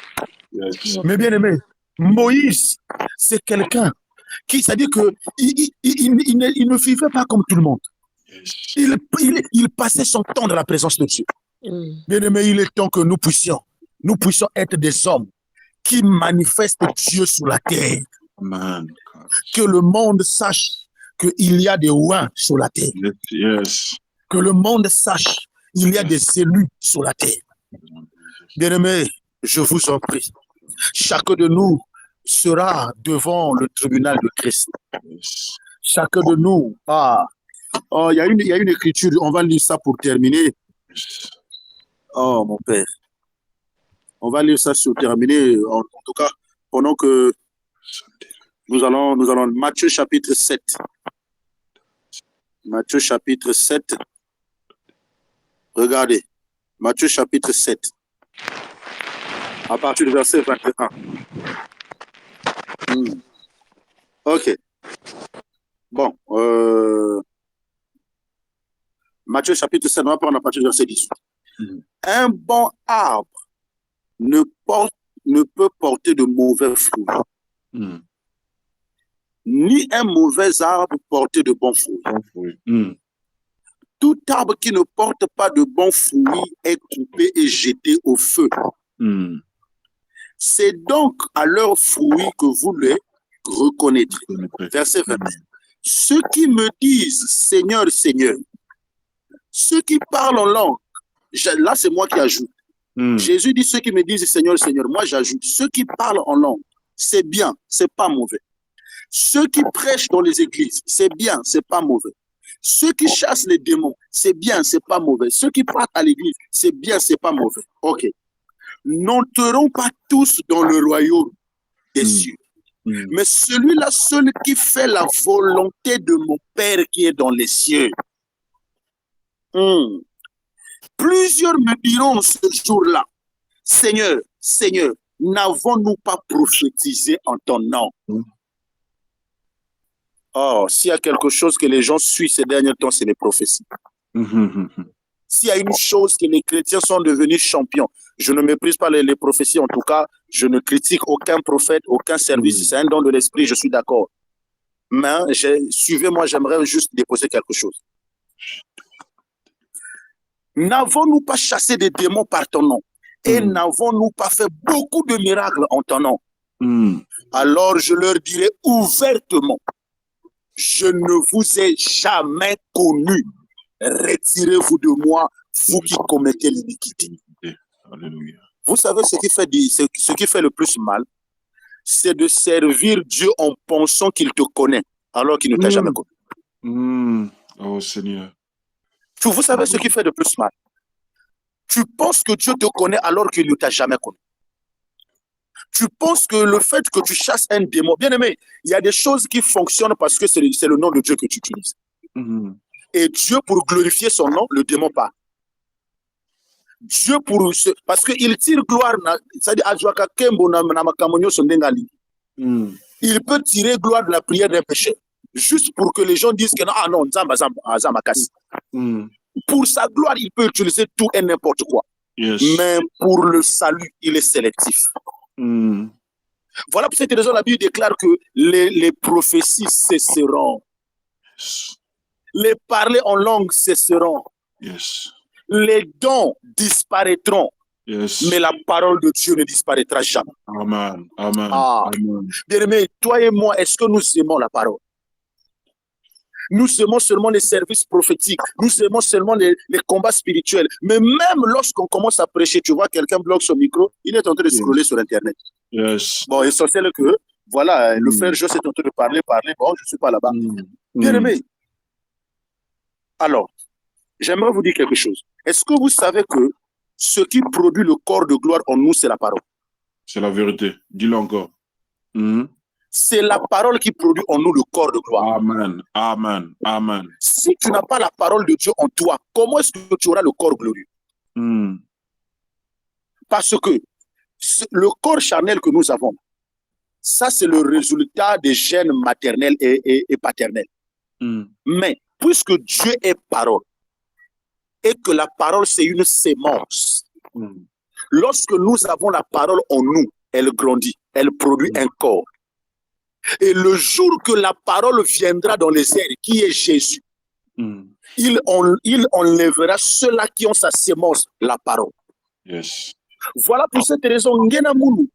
Mais bien aimé, Moïse, c'est quelqu'un qui, c'est-à-dire qu'il ne vivait pas comme tout le monde. Il passait son temps dans la présence de Dieu. Bien aimé, il est temps que nous puissions être des hommes qui manifestent Dieu sur la terre. Amen. Que le monde sache qu'il y a des rois sur la terre. Yes. Que le monde sache qu'il y a des élus sur la terre. Bien-aimés, je vous en prie, chacun de nous sera devant le tribunal de Christ. Chacun de nous, il y a une écriture, on va lire ça pour terminer. Oh, mon Père. On va lire ça pour terminer, en tout cas, pendant que nous allons Matthieu chapitre 7. Matthieu chapitre 7. Regardez. Matthieu chapitre 7. À partir du verset 21. Ok. Bon. Matthieu chapitre 7, on va prendre à partir du verset 18. Un bon arbre ne peut porter de mauvais fruits. Ni un mauvais arbre porter de bons fruits. Tout arbre qui ne porte pas de bons fruits est coupé et jeté au feu. C'est donc à leurs fruits que vous les reconnaîtrez. Verset 20. Ceux qui me disent Seigneur, Seigneur, ceux qui parlent en langue, là c'est moi qui ajoute. Jésus dit ceux qui me disent Seigneur, Seigneur, moi j'ajoute ceux qui parlent en langue, c'est bien, c'est pas mauvais. Ceux qui prêchent dans les églises, c'est bien, c'est pas mauvais. Ceux qui chassent les démons, c'est bien, c'est pas mauvais. Ceux qui partent à l'église, c'est bien, c'est pas mauvais. Ok. N'entreront pas tous dans le royaume des cieux. Mais celui-là seul qui fait la volonté de mon Père qui est dans les cieux. Plusieurs me diront ce jour-là, Seigneur, Seigneur, n'avons-nous pas prophétisé en ton nom? Oh, s'il y a quelque chose que les gens suivent ces derniers temps, c'est les prophéties. S'il y a une chose que les chrétiens sont devenus champions, je ne méprise pas les prophéties, en tout cas, je ne critique aucun prophète, aucun service, c'est un don de l'esprit, je suis d'accord. Mais suivez-moi, j'aimerais juste déposer quelque chose. N'avons-nous pas chassé des démons par ton nom? Et n'avons-nous pas fait beaucoup de miracles en ton nom? Alors je leur dirai ouvertement, je ne vous ai jamais connu. Retirez-vous de moi, vous qui commettez l'iniquité. Vous savez ce qui fait le plus mal, c'est de servir Dieu en pensant qu'il te connaît, alors qu'il ne t'a jamais connu. Oh Seigneur. Vous savez ce qui fait le plus mal? Tu penses que Dieu te connaît alors qu'il ne t'a jamais connu. Tu penses que le fait que tu chasses un démon, bien aimé, il y a des choses qui fonctionnent parce que c'est le nom de Dieu que tu utilises. Et Dieu, pour glorifier son nom, le démon part. Dieu parce qu'il tire gloire, c'est-à-dire il peut tirer gloire de la prière d'un pécheur, juste pour que les gens disent que ah non, pour sa gloire, il peut utiliser tout et n'importe quoi. Yes. Mais pour le salut, il est sélectif. Voilà pour cette raison, la Bible déclare que les prophéties cesseront. Yes. Les parler en langue cesseront. Yes. Les dons disparaîtront. Yes. Mais la parole de Dieu ne disparaîtra jamais. Amen. Amen. Ah. Amen. Bien-aimé, toi et moi, est-ce que nous aimons la parole? Nous aimons seulement les services prophétiques. Nous aimons seulement les combats spirituels. Mais même lorsqu'on commence à prêcher, tu vois, quelqu'un bloque son micro, il est en train de scroller sur Internet. Yes. Bon, essentiel que, voilà, le frère Joss est en train de parler. Bon, je ne suis pas là-bas. Bien-aimé. Alors, j'aimerais vous dire quelque chose. Est-ce que vous savez que ce qui produit le corps de gloire en nous, c'est la parole? C'est la vérité. Dis-le encore. C'est la parole qui produit en nous le corps de gloire. Amen. Amen. Amen. Si tu n'as pas la parole de Dieu en toi, comment est-ce que tu auras le corps glorieux? Parce que le corps charnel que nous avons, ça c'est le résultat des gènes maternels et paternels. Mais puisque Dieu est parole et que la parole c'est une sémence, lorsque nous avons la parole en nous, elle grandit, elle produit un corps. Et le jour que la parole viendra dans les airs, qui est Jésus, il enlèvera ceux-là qui ont sa sémence, la parole. Yes. Voilà pour cette raison,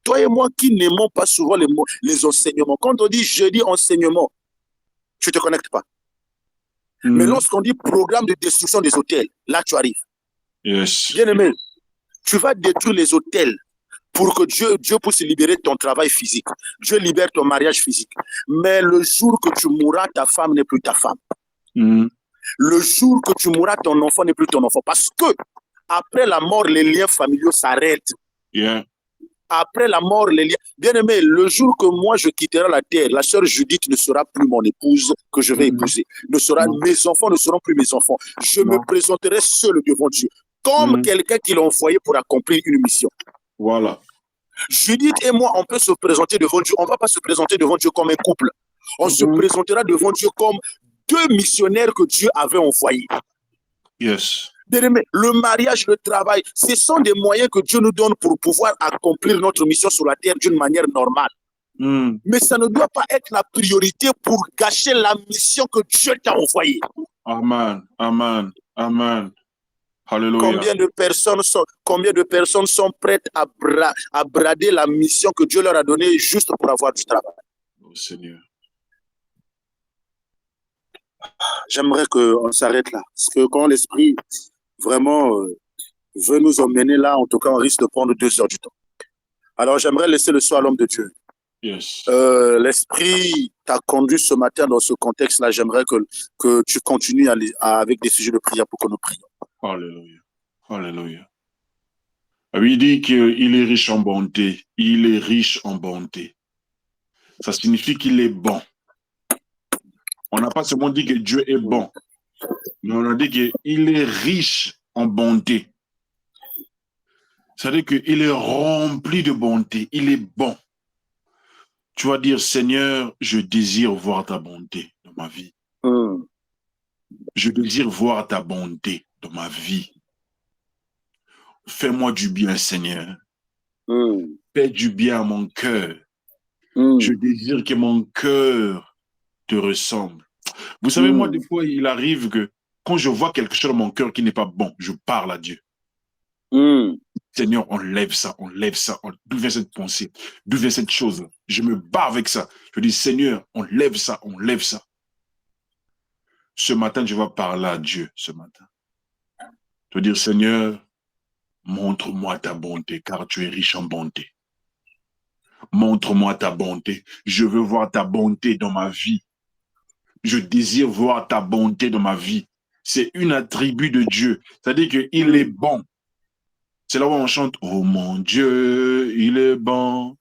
toi et moi qui n'aimons pas souvent les enseignements. Quand on dit jeudi enseignement, tu ne te connectes pas. Mais lorsqu'on dit programme de destruction des hôtels, là tu arrives. Yes. Bien-aimé, tu vas détruire les hôtels pour que Dieu puisse libérer ton travail physique. Dieu libère ton mariage physique. Mais le jour que tu mourras, ta femme n'est plus ta femme. Le jour que tu mourras, ton enfant n'est plus ton enfant. Parce que après la mort, les liens familiaux s'arrêtent. Yeah. Après la mort, les liens... Bien-aimé, le jour que moi je quitterai la terre, la sœur Judith ne sera plus mon épouse que je vais épouser. Mes enfants ne seront plus mes enfants. Je me présenterai seul devant Dieu, comme quelqu'un qui l'a envoyé pour accomplir une mission. Voilà. Judith et moi, on peut se présenter devant Dieu. On ne va pas se présenter devant Dieu comme un couple. On se présentera devant Dieu comme deux missionnaires que Dieu avait envoyés. Yes. Le mariage, le travail, ce sont des moyens que Dieu nous donne pour pouvoir accomplir notre mission sur la terre d'une manière normale. Mais ça ne doit pas être la priorité pour gâcher la mission que Dieu t'a envoyée. Amen. Amen. Amen. Alléluia. Combien de personnes sont prêtes à brader la mission que Dieu leur a donnée juste pour avoir du travail? Oh Seigneur. J'aimerais qu'on s'arrête là. Parce que quand l'Esprit vraiment veut nous emmener là, en tout cas, on risque de prendre 2 heures du temps. Alors, j'aimerais laisser le soin à l'homme de Dieu. Yes. L'Esprit t'a conduit ce matin dans ce contexte-là. J'aimerais que tu continues avec des sujets de prière pour que nous prions. Alléluia. Alléluia. Il dit qu'il est riche en bonté. Il est riche en bonté. Ça signifie qu'il est bon. On n'a pas seulement dit que Dieu est bon, mais on a dit qu'il est riche en bonté. C'est-à-dire qu'il est rempli de bonté. Il est bon. Tu vas dire, Seigneur, je désire voir ta bonté dans ma vie. Je désire voir ta bonté dans ma vie. Fais-moi du bien, Seigneur. Fais du bien à mon cœur. Je désire que mon cœur te ressemble. Vous savez, moi, des fois, il arrive que quand je vois quelque chose dans mon cœur qui n'est pas bon, je parle à Dieu. Seigneur, enlève ça, enlève ça. D'où vient cette pensée? D'où vient cette chose? Je me bats avec ça. Je dis, Seigneur, enlève ça, enlève ça. Ce matin, je vais parler à Dieu, ce matin. Je vais dire, Seigneur, montre-moi ta bonté, car tu es riche en bonté. Montre-moi ta bonté. Je veux voir ta bonté dans ma vie. Je désire voir ta bonté dans ma vie. C'est une attribut de Dieu. C'est-à-dire qu'il est bon. C'est là où on chante « Oh mon Dieu, il est bon.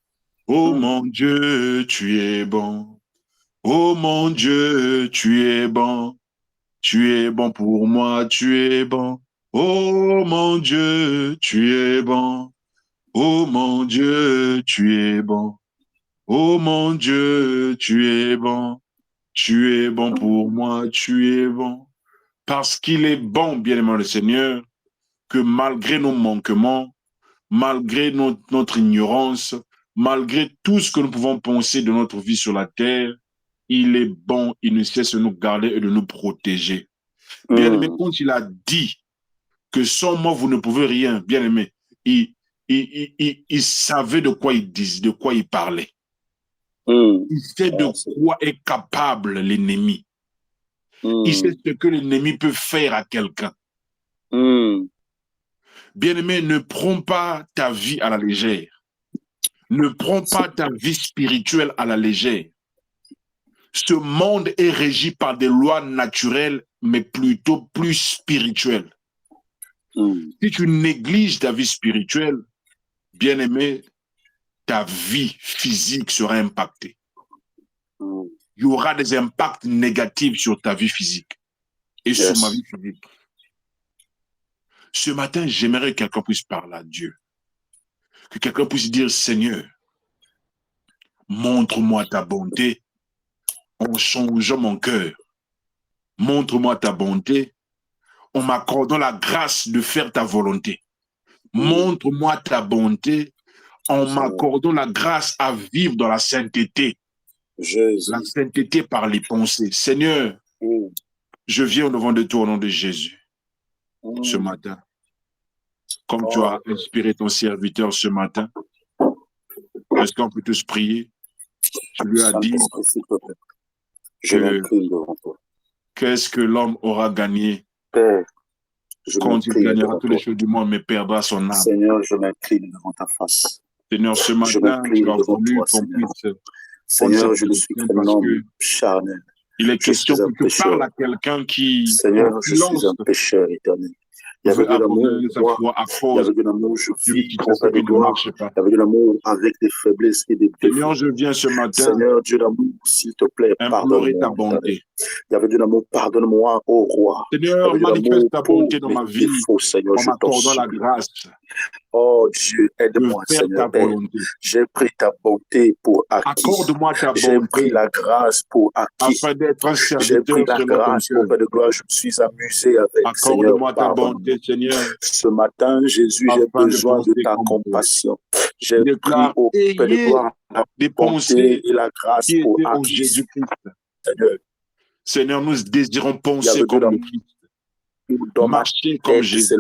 Oh mon Dieu, tu es bon. Oh mon Dieu, tu es bon. Tu es bon pour moi, tu es bon. Oh mon Dieu, tu es bon. Oh mon Dieu, tu es bon. Oh mon Dieu, tu es bon. Tu es bon pour moi, tu es bon. Parce qu'il est bon, bien-aimé le Seigneur, que malgré nos manquements, malgré notre ignorance, malgré tout ce que nous pouvons penser de notre vie sur la terre, il est bon, il ne cesse de nous garder et de nous protéger. Bien-aimé, quand il a dit que sans moi, vous ne pouvez rien, bien-aimé, il savait de quoi il disait, de quoi il parlait. Il sait de quoi est capable l'ennemi. Il sait ce que l'ennemi peut faire à quelqu'un. Bien-aimé, ne prends pas ta vie à la légère. Ne prends pas ta vie spirituelle à la légère. Ce monde est régi par des lois naturelles, mais plutôt plus spirituelles. Si tu négliges ta vie spirituelle, bien-aimé, ta vie physique sera impactée. Il y aura des impacts négatifs sur ta vie physique et sur ma vie physique. Ce matin, j'aimerais que quelqu'un puisse parler à Dieu. Que quelqu'un puisse dire, Seigneur, montre-moi ta bonté en changeant mon cœur. Montre-moi ta bonté en m'accordant la grâce de faire ta volonté. Montre-moi ta bonté en m'accordant la grâce à vivre dans la sainteté. La sainteté par les pensées. Seigneur, je viens au devant de toi au nom de Jésus ce matin. Comme tu as inspiré ton serviteur ce matin, est-ce qu'on peut tous prier? Tu lui as dit qu'est-ce que l'homme aura gagné quand il gagnera toutes les choses du monde, mais perdra son âme. Seigneur, je m'incline devant ta face. Seigneur, ce matin, tu as voulu qu'on puisse... Seigneur, je ne suis qu'un homme charnel. Il est question que tu parles à quelqu'un qui... Seigneur, je suis un pécheur éternel. Il y avait de l'amour, je vis auprès de toi. Il y avait de l'amour avec des faiblesses et des défauts. Seigneur, je viens ce matin. Seigneur, Dieu d'amour, s'il te plaît, pardonne-moi. Ta bonté. Il y avait de l'amour, pardonne-moi, ô roi. Seigneur, manifeste ta bonté dans ma vie. Seigneur, en m'accordant la grâce. Oh Dieu, aide-moi, Seigneur. J'ai pris ta bonté pour acquis. Accorde-moi ta bonté. J'ai pris la grâce pour acquis. Afin d'être un serviteur. J'ai pris la grâce pour faire de gloire. Je me suis amusé avec. Accorde-moi ta bonté, Seigneur. Ce matin, Jésus, j'ai besoin de ta compassion. J'ai pris auprès de toi la bonté et la grâce pour acquis. Seigneur. Seigneur, nous désirons penser comme le Christ. Marcher comme Jésus,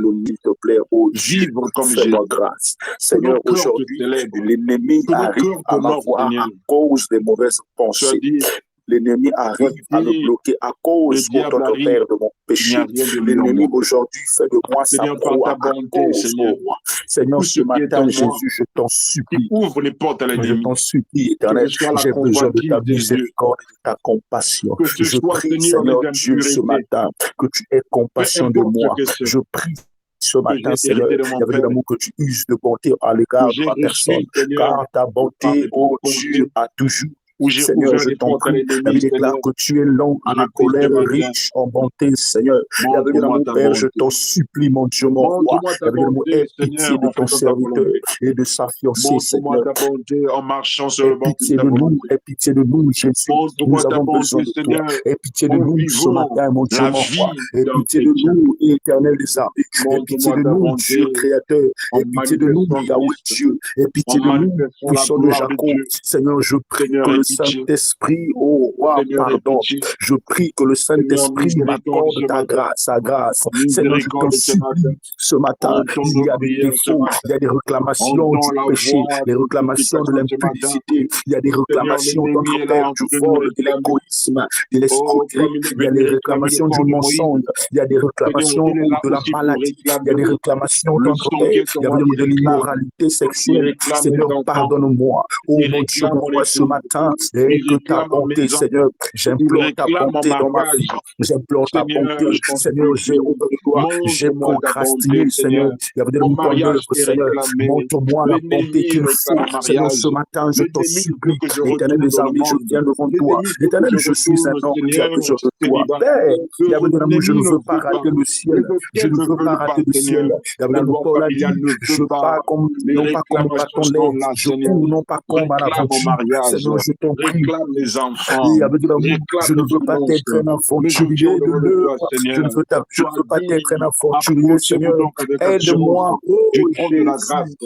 vivre comme Jésus. Grâce. Seigneur, aujourd'hui, l'ennemi arrive à m'avoir à cause des mauvaises pensées. L'ennemi arrive à me bloquer à cause de mon péché. L'ennemi aujourd'hui fait de moi sa proie à cause, Seigneur, ce matin, Jésus, je t'en supplie. Ouvre les portes à l'ennemi. Je t'en supplie, éternel. J'ai besoin de ta miséricorde et de ta compassion. Je prie, Seigneur Dieu, ce matin, que tu aies compassion de moi. Je prie ce matin, Seigneur, il y avait de l'amour que tu uses de bonté à l'égard de ma personne. Car ta bonté, ô Dieu, a toujours. Seigneur, je t'en prie, il déclare que tu es long à la colère, riche en bonté, Seigneur. Il y avait de l'amour, Père, je t'en supplie, mon Dieu, mon roi. Il y avait de l'amour, aie pitié de ton serviteur et de sa fiancée, Seigneur. Aie pitié de nous, aie pitié de nous, Jésus. Nous avons besoin de toi. Aie pitié de nous ce matin, mon Dieu, mon roi. Aie pitié de nous, éternel des armées. Aie pitié de nous, Dieu créateur. Aie pitié de nous, Yahweh Dieu. Aie pitié de nous, puissant de Jacob. Seigneur, je prie que le Saint-Esprit, oh roi, pardon. Je prie que le Saint-Esprit m'accorde ta grâce, sa grâce. Seigneur, je t'en supplie ce matin. Il y a des défauts, il y a des réclamations du péché, des réclamations de l'impudicité, il y a des réclamations d'entre Père, du vol, de l'égoïsme, de l'escroquerie, il y a des réclamations du mensonge, il y a des réclamations de la maladie, il y a des réclamations d'entre Père, il y a de l'immoralité sexuelle. Seigneur, pardonne-moi. Oh mon Dieu, mon roi, ce matin, et il que ta réclame ma bonté, maison, Seigneur, il j'implore ta réclame mon bonté dans ma vie. mariage. J'implore ta Seigneur, bonté. je t'en Seigneur, j'ai supplie, ouvert le doigt. J'ai montre-moi ta bonté, procrastiné, Seigneur. Seigneur. Il y avait Mon ton mariage œuvre, est Seigneur. réclamé. Montre-moi la bonté L'ennemi qu'il faut. réclame un Seigneur, mariage. ce matin, je t'en L'ennemi veut supplie. que je Éternel retourne des dans le armées, je monde. viens devant toi. L'ennemi veut que Éternel, je je suis un retourne, homme qui a Seigneur, besoin de toi. célibataire. Père, il y avait de l'amour, je L'ennemi ne ne veux pas veut pas. rater le ciel. Je Lequel ne ne veux veut pas le pas, rater le ciel. Seigneur? Il y avait La de loi Paul a dit, familiale ne je veut pas. pars comme, Les non pas comme un réclamations bâton sont l'air. là, Je Seigneur. cours non pas comme à Réclame mon l'aventure. mariage. Seigneur, je t'en prie. Réclame les Et enfants. avec de l'amour, je Réclame ne les veux pas finances. être un Nous étions aventurier de devant de toi, l'œuvre. Je Seigneur. ne veux, je Tu ne as veux pas être un dit, aventurier, approchez-vous Seigneur. donc avec assurance Aide-moi, du oh trône de la grâce, Jésus.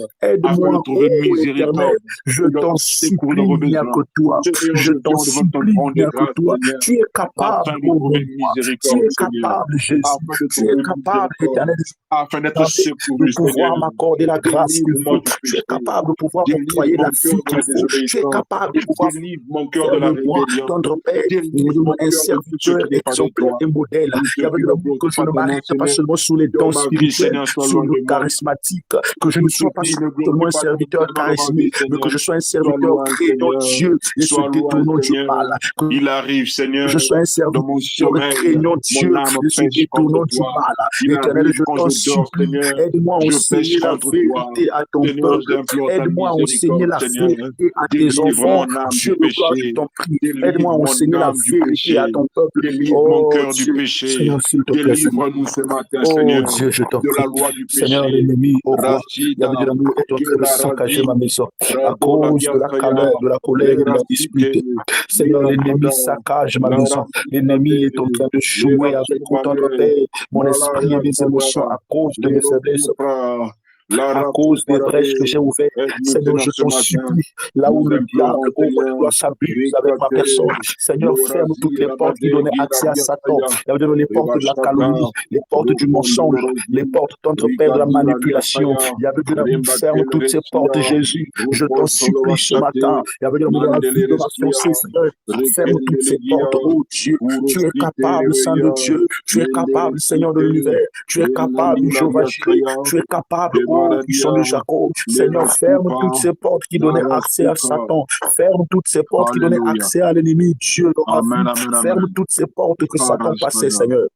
afin de Aide-moi, trouver oh Éternel. miséricorde Je et de t'en secours dans supplie, vos il n'y a que besoins. toi. Seigneur, Je nous t'en viens devant ton supplie, trône il n'y de a que grâce, toi. Seigneur, Tu es capable, afin de oh trouver mon roi. Tu miséricorde, es Seigneur, capable, Jésus. afin de Tu es trouver capable, miséricorde, Éternel, afin d'être de secouru, pouvoir Seigneur. m'accorder la grâce qu'il Délivre-moi faut. du Tu es péché. capable de pouvoir Délivre m'octroyer la mon cœur vie de qu'il la faut. Tu es désobéissance. capable de pouvoir Délivre mon cœur faire de la de moi, rébellion. tendre Père, Délivre mon un cœur de tout ce serviteur qui n'est pas de exemplaire toi. et modèle. Tout ce Il y avait qui de ne l'amour que je glorifie ne pas ton nom, m'arrête pas Seigneur. seulement sur les Que dons ma vie, spirituels, Seigneur, soit sur loin le de moi. charismatique, que je ne Tout ce sois pas qui ne seulement glorifie un pas ton serviteur Seigneur dans ma vie, charismatique, mais que Seigneur. je sois un Sois serviteur loin, craignant Seigneur. Dieu et se Sois loin, détournant du Seigneur. mal. Que Il arrive, Seigneur, je sois un dans mon serviteur sommeil. craignant Mon Dieu âme et se pêche contre détournant du toi. mal. Il Éternel, arrive je quand t'en je dors, supplie, Seigneur. aide-moi à Je enseigner pêche la contre toi. vérité à ton Seigneur, peuple. j'implore ta Aide-moi à enseigner miséricorde, la Seigneur. vérité à tes Délivre enfants. mon âme du Dieu de gloire, je péché. t'en prie. Aide-moi Délivre à mon enseigner la âme du vérité à péché. ton peuple. Délivre mon Oh cœur du Dieu, péché. Seigneur, s'il te plaît, Seigneur. Délivre-nous ce matin, Oh Seigneur, Dieu, je t'en de prie. la loi du Seigneur, péché. l'ennemi, au roi, il y Rachida, avait de l'amour est en train de Kela saccager ma Razi, maison à Radola cause de la Biasaya, caleur, de la colère et de la Lerasite, dispute. Seigneur, l'ennemi Lirakoda, saccage ma maison. L'ennemi est en train Larasite, de jouer avec autant de Lerasubale, paix mon esprit et mes émotions Malariasada, à cause de mes faiblesses, Lerosupra, à cause des brèches que Larasuparade. j'ai ouvertes. Aide-nous, Seigneur, Seigneur, je ce t'en matin. supplie, là où Nous le diable, implorons, oh mon Seigneur, Dieu, s'abuse avec ma Rikate, personne. Seigneur, ferme toutes Lorazi, les portes qui Rabade, donnaient accès à Satan. Girabiasaya, Il y avait les portes de la calomnie, Ribashaka, les portes du mensonge, les Rukondolorozi, portes contre Père de la Rikadila manipulation. Biasaya, Il y avait de l'amour, ferme toutes ces portes, Rimbateleresia, Jésus. Je t'en supplie ce matin. Rukotolorashate, Il y avait de l'amour dans la vie de ma Mandeleresia, fiancée, Seigneur. Ferme toutes ces portes, Rikendelegia, oh Dieu. Tu es capable, Saint de Urositereia, Dieu. Tu es capable, Seigneur de Menderesite, l'univers. Tu es capable, Rimandula Jéhovah Jireh. Biasaya, Tu es capable, oh puissant Kebaradia, de Jacob. Seigneur, ferme toutes Lerasupa, ces portes qui donnaient accès à Larasuka. Satan. Ferme toutes ces portes qui donnaient Alléluia. accès à l'ennemi, Dieu, dans ma Amen, vie. amen, Ferme amen. toutes ces portes que Satan passait, Karashaya. Seigneur.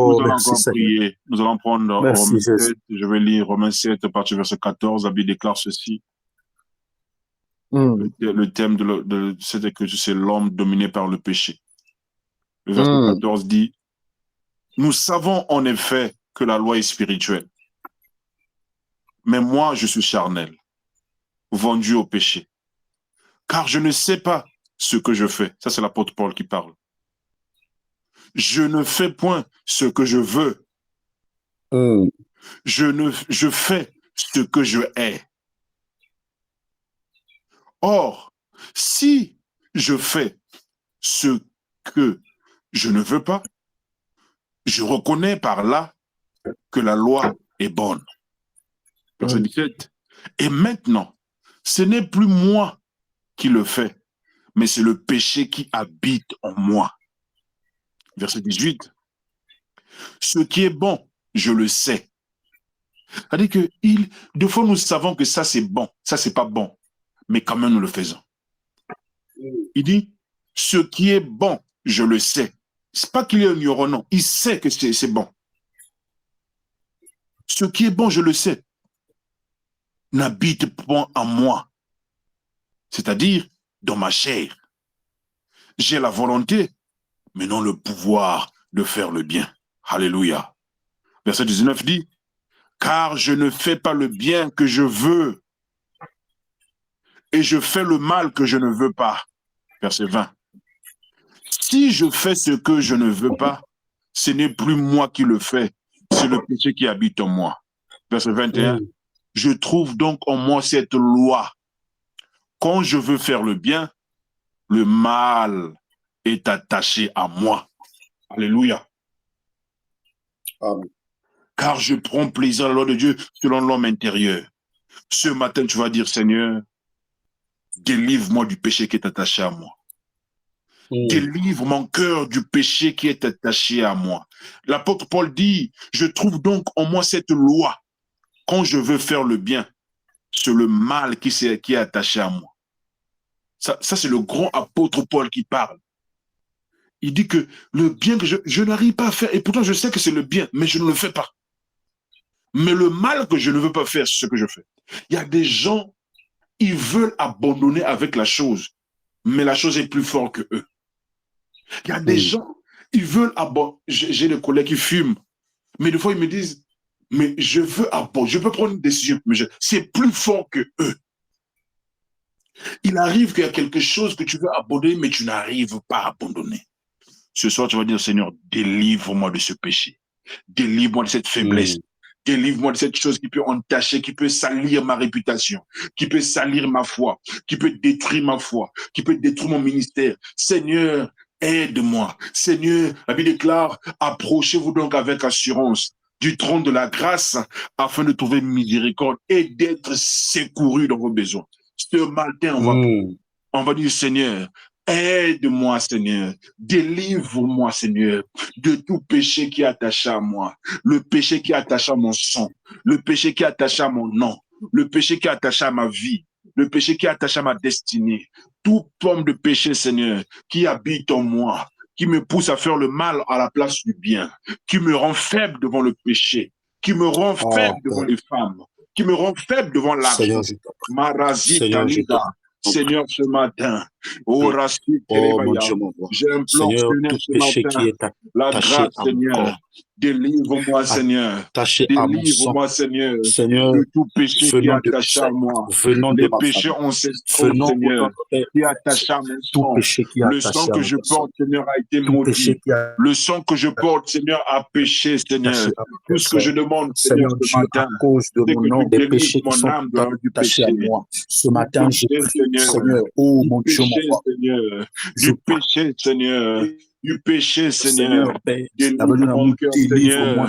Nous Oh, allons merci, encore Seigneur. prier. Nous allons prendre Merci, Romains Jésus. 7. Je vais lire Romains 7, à partir du verset 14. La Bible déclare ceci. Le thème de cette écriture, c'est l'homme dominé par le péché. Le verset 14 dit, nous savons en effet que la loi est spirituelle, mais moi je suis charnel, vendu au péché, car je ne sais pas ce que je fais. Ça, c'est l'apôtre Paul qui parle. Je ne fais point ce que je veux. Je fais ce que je hais. Or, si je fais ce que je ne veux pas, je reconnais par là que la loi est bonne. Verset 17. Et maintenant, ce n'est plus moi qui le fais, mais c'est le péché qui habite en moi. Verset 18. Ce qui est bon, je le sais. C'est-à-dire que des fois, nous savons que ça, c'est bon, ça, c'est pas bon, mais quand même, nous le faisons. Il dit, ce qui est bon, je le sais. C'est pas qu'il est ignorant, non. Il sait que c'est bon. Ce qui est bon, je le sais, n'habite point en moi. C'est-à-dire, dans ma chair. J'ai la volonté, mais non le pouvoir de faire le bien. Alléluia. Verset 19 dit, car je ne fais pas le bien que je veux, et je fais le mal que je ne veux pas. Verset 20. Si je fais ce que je ne veux pas, ce n'est plus moi qui le fais, c'est le péché qui habite en moi. Verset 21. Je trouve donc en moi cette loi. Quand je veux faire le bien, le mal est attaché à moi. Alléluia. Amen. Car je prends plaisir à la loi de Dieu selon l'homme intérieur. Ce matin, tu vas dire, Seigneur, délivre-moi du péché qui est attaché à moi. Délivre mon cœur du péché qui est attaché à moi. L'apôtre Paul dit, je trouve donc en moi cette loi. Quand je veux faire le bien, c'est le mal qui est attaché à moi. Ça c'est le grand apôtre Paul qui parle. Il dit que le bien que je n'arrive pas à faire, et pourtant je sais que c'est le bien, mais je ne le fais pas. Mais le mal que je ne veux pas faire, c'est ce que je fais. Il y a des gens, ils veulent abandonner avec la chose, mais la chose est plus forte que eux. Il y a des gens, ils veulent abandonner. J'ai des collègues qui fument, mais des fois ils me disent, mais je veux abandonner, je peux prendre une décision, mais c'est plus fort que eux. Il arrive qu'il y a quelque chose que tu veux abandonner, mais tu n'arrives pas à abandonner. Ce soir, tu vas dire, Seigneur, délivre-moi de ce péché. Délivre-moi de cette faiblesse. Délivre-moi de cette chose qui peut entacher, qui peut salir ma réputation, qui peut salir ma foi, qui peut détruire ma foi, qui peut détruire mon ministère. Seigneur, aide-moi. Seigneur, la Bible déclare, approchez-vous donc avec assurance du trône de la grâce afin de trouver miséricorde et d'être secouru dans vos besoins. Ce matin, on va dire, Seigneur, aide-moi, Seigneur. Délivre-moi, Seigneur, de tout péché qui est attaché à moi. Le péché qui est attaché à mon sang. Le péché qui est attaché à mon nom. Le péché qui est attaché à ma vie. Le péché qui est attaché à ma destinée. Toute forme de péché, Seigneur, qui habite en moi, qui me pousse à faire le mal à la place du bien, qui me rend faible devant le péché, qui me rend faible devant les femmes, qui me rend faible devant l'argent. Seigneur, ce matin, j'implore, Seigneur, ce matin, la grâce, Seigneur. Délivre-moi, Seigneur. Délivre-moi, Seigneur, de tout péché qui est attaché à moi. Les péchés ancestraux, Seigneur, qui est attaché à mon sang. Le sang que je porte, Seigneur, a été maudit. Le sang que je porte, Seigneur, a péché, Seigneur. Tout ce que je demande, Seigneur, ce matin, à cause de mon nom, des péchés qui sont attachés à moi. Ce matin, je prie, Seigneur, oh mon Dieu, mon Seigneur, du péché, Seigneur. Du péché, Seigneur. Délivre-moi,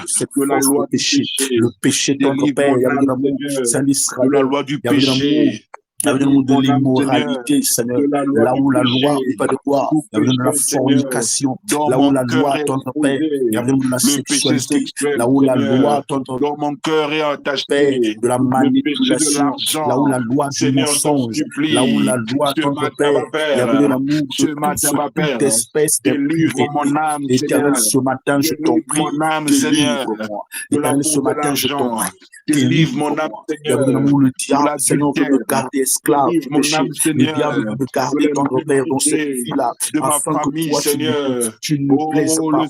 Seigneur, de la loi du péché. Le péché de ton Père, il y avait de l'amour, Saint d'Israël. De la loi du péché. Il y avait de l'immoralité, Seigneur. Là où la loi n'est pas de quoi. Il y avait de la fornication. Là où la loi, ton Père, il y avait de la sexualité. Là où la loi, ton Père, dans mon cœur est attaché. De la manipulation. Là où la loi du mensonge. Là où la loi, ton Père, il y avait de l'amour de toute espèce de âme, Éternel, ce matin, je t'en prie, délivre-moi. Éternel, ce matin, je t'en prie, délivre mon âme, Seigneur. Il y avait de l'amour, le diable, Seigneur, veut me garder esclave du péché. Le diable veut me garder, ton Père, dans cette vie-là, afin que toi, tu ne me plaises pas,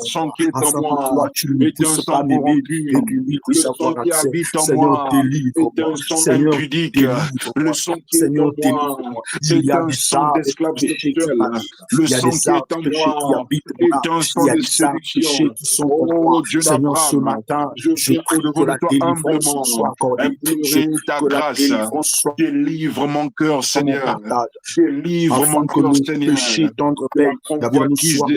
afin que toi, tu ne me pousses pas m'aimer, et que lui puisse avoir accès. Seigneur, délivre-moi. Seigneur, délivre-moi. Seigneur, délivre-moi. Il y a des arbres de péché qui m'habitent. Il y a des arbres de péché qui habitent mon âme. Il y a des arbres de péché qui sont en moi. Seigneur, ce matin, je prie que la délivrance soit accordée. Ta grâce. Délivre mon cœur, Seigneur. Délivre mon cœur, Seigneur. Péché, tendre Père, la violence soit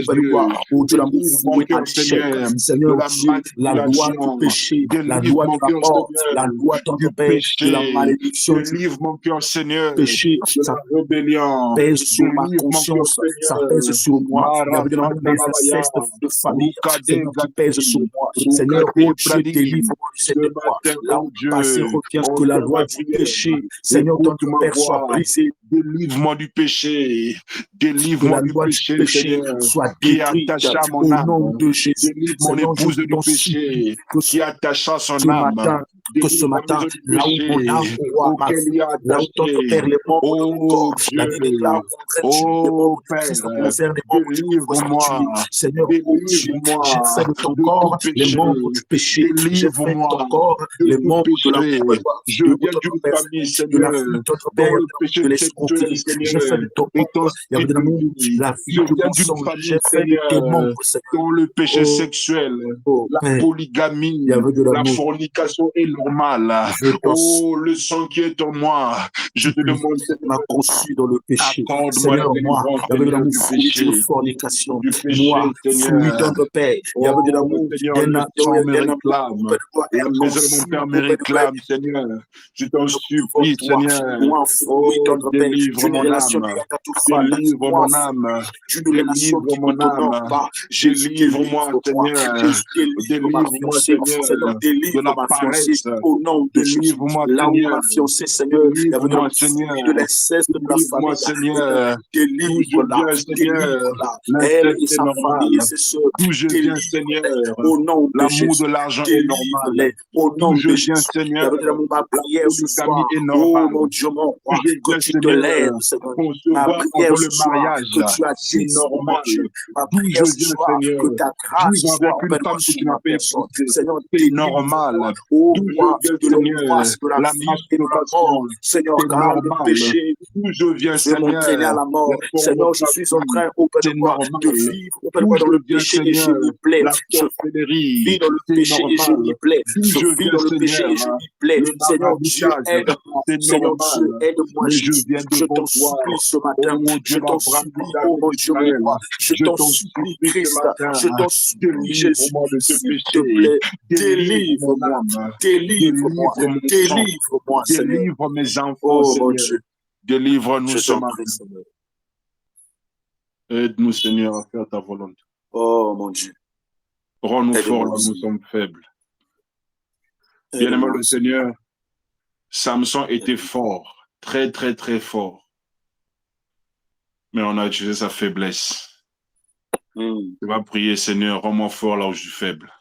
au-delà de l'amour et à l'échec. Seigneur Dieu, la loi du péché, la loi de la mort, la loi, tendre Père, de la malédiction. Délivre mon cœur, Seigneur. Péché, ça pèse sur ma conscience, ça pèse sur moi. Il y avait des incestes de famille, Seigneur, qui pèse sur moi. Seigneur, oh Dieu, délivre-moi de cette loi. Là où passé revient que la loi du péché, Seigneur, ton Père soit brisé. Délivre-moi du péché. Délivre-moi du péché, Seigneur. Soit détruite au nom de Jésus. Mon épouse du péché qui attache à son âme. Que ce matin, là où mon âme roi, là où ton Père les membres de la vie déclare, délivre-moi. Seigneur, j'ai fait de ton corps les membres du péché. J'ai fait de ton corps les membres de la je viens d'une famille, Seigneur, de l'escroquerie. J'ai fait de ton corps, il y avait de l'amour, la vie de mon sang. J'ai fait de tes membres, dans le péché sexuel, la polygamie, la fornication est normale. Oh, le sang qui est en moi, je te demande, m'a conçu dans le péché. Seigneur, moi, il y avait de l'amour fruit de fornication. Moi, fruit d'un Père, il y avait de l'amour la maison de mon Père me réclame, Seigneur. Je t'en supplie, Seigneur. Oh, délivre mon âme. Délivre mon âme. Délivre mon âme. Délivre-moi, Seigneur. Délivre-moi, Seigneur, de la paresse. Jésus, au nom de Jésus. Délivre-moi, Là où Seigneur. ma fiancée, Seigneur, il y avait Délivre-moi, Seigneur. de l'inceste de la Délivre-moi, famille. Seigneur. D'où je Délivre-la, viens, Seigneur. délivre-la. Elle et L'inceste est sa famille et normal. ses soeurs, D'où je viens, Seigneur. délivre-les au nom de L'amour de Jésus. l'argent est normal. Délivre-les au D'où nom je de viens, Jésus. Il y Seigneur. avait de l'amour, ma La prière ce polygamie soir. est Oh normale. mon Dieu, mon D'où roi, je que viens, tu te Seigneur. lèves, Seigneur. Ma Concevoir prière avant ce le soir, mariage, que tu c'est attises, oh mon normal. Dieu. Ma D'où je prière ce viens, soir, Seigneur. que ta grâce Vivre soit avec une envers moi femme que sur tu ma n'as pas personne. épousée, Seigneur, c'est délivre-moi. normal. Oh D'où je roi, viens, de Seigneur. l'angoisse, de la La vie et de la masturbation, mort. Seigneur, c'est car le normal. péché D'où je viens, veut m'entraîner à Seigneur. la La mort. Seigneur, je suis en pornographie, train, auprès de c'est toi, de normal. vivre, auprès de D'où toi, dans je le viens, péché et je Seigneur. m'y plais. La Je sorcellerie, vis dans le c'est péché et je normal. m'y plais. D'où Je je vis viens, dans le péché et Seigneur. je m'y plais. Le Seigneur Dieu, maraboutage, aide-moi. c'est Seigneur normal. Dieu, aide-moi, Mais je Jésus. viens Je devant t'en toi, supplie ce matin. oh Je Dieu, t'en l'Abraham, supplie, Isaac oh et mon Dieu, mon d'Israël. roi. Je Je t'en t'en supplie, supplie ce Christ. matin, Je t'en supplie, Jésus. délivre-moi de ce S'il te péché, plaît, délivre mon délivre-moi. âme, Délivre-moi. délivre mon sang, Délivre-moi, Seigneur. délivre mes enfants, Oh mon Seigneur. Dieu, Délivre-nous je ce t'en prie, matin. Seigneur. Aide-nous, Seigneur, à faire ta volonté. Oh mon Dieu. Rends-nous forts Aide-moi, là où nous Seigneur. sommes faibles. Bien-aimé Aide-moi, le Seigneur. Seigneur, Samson était Aide-moi. fort, très, très, très fort. Mais on a utilisé sa faiblesse. Tu vas prier, Seigneur, rends-moi fort là où je suis faible.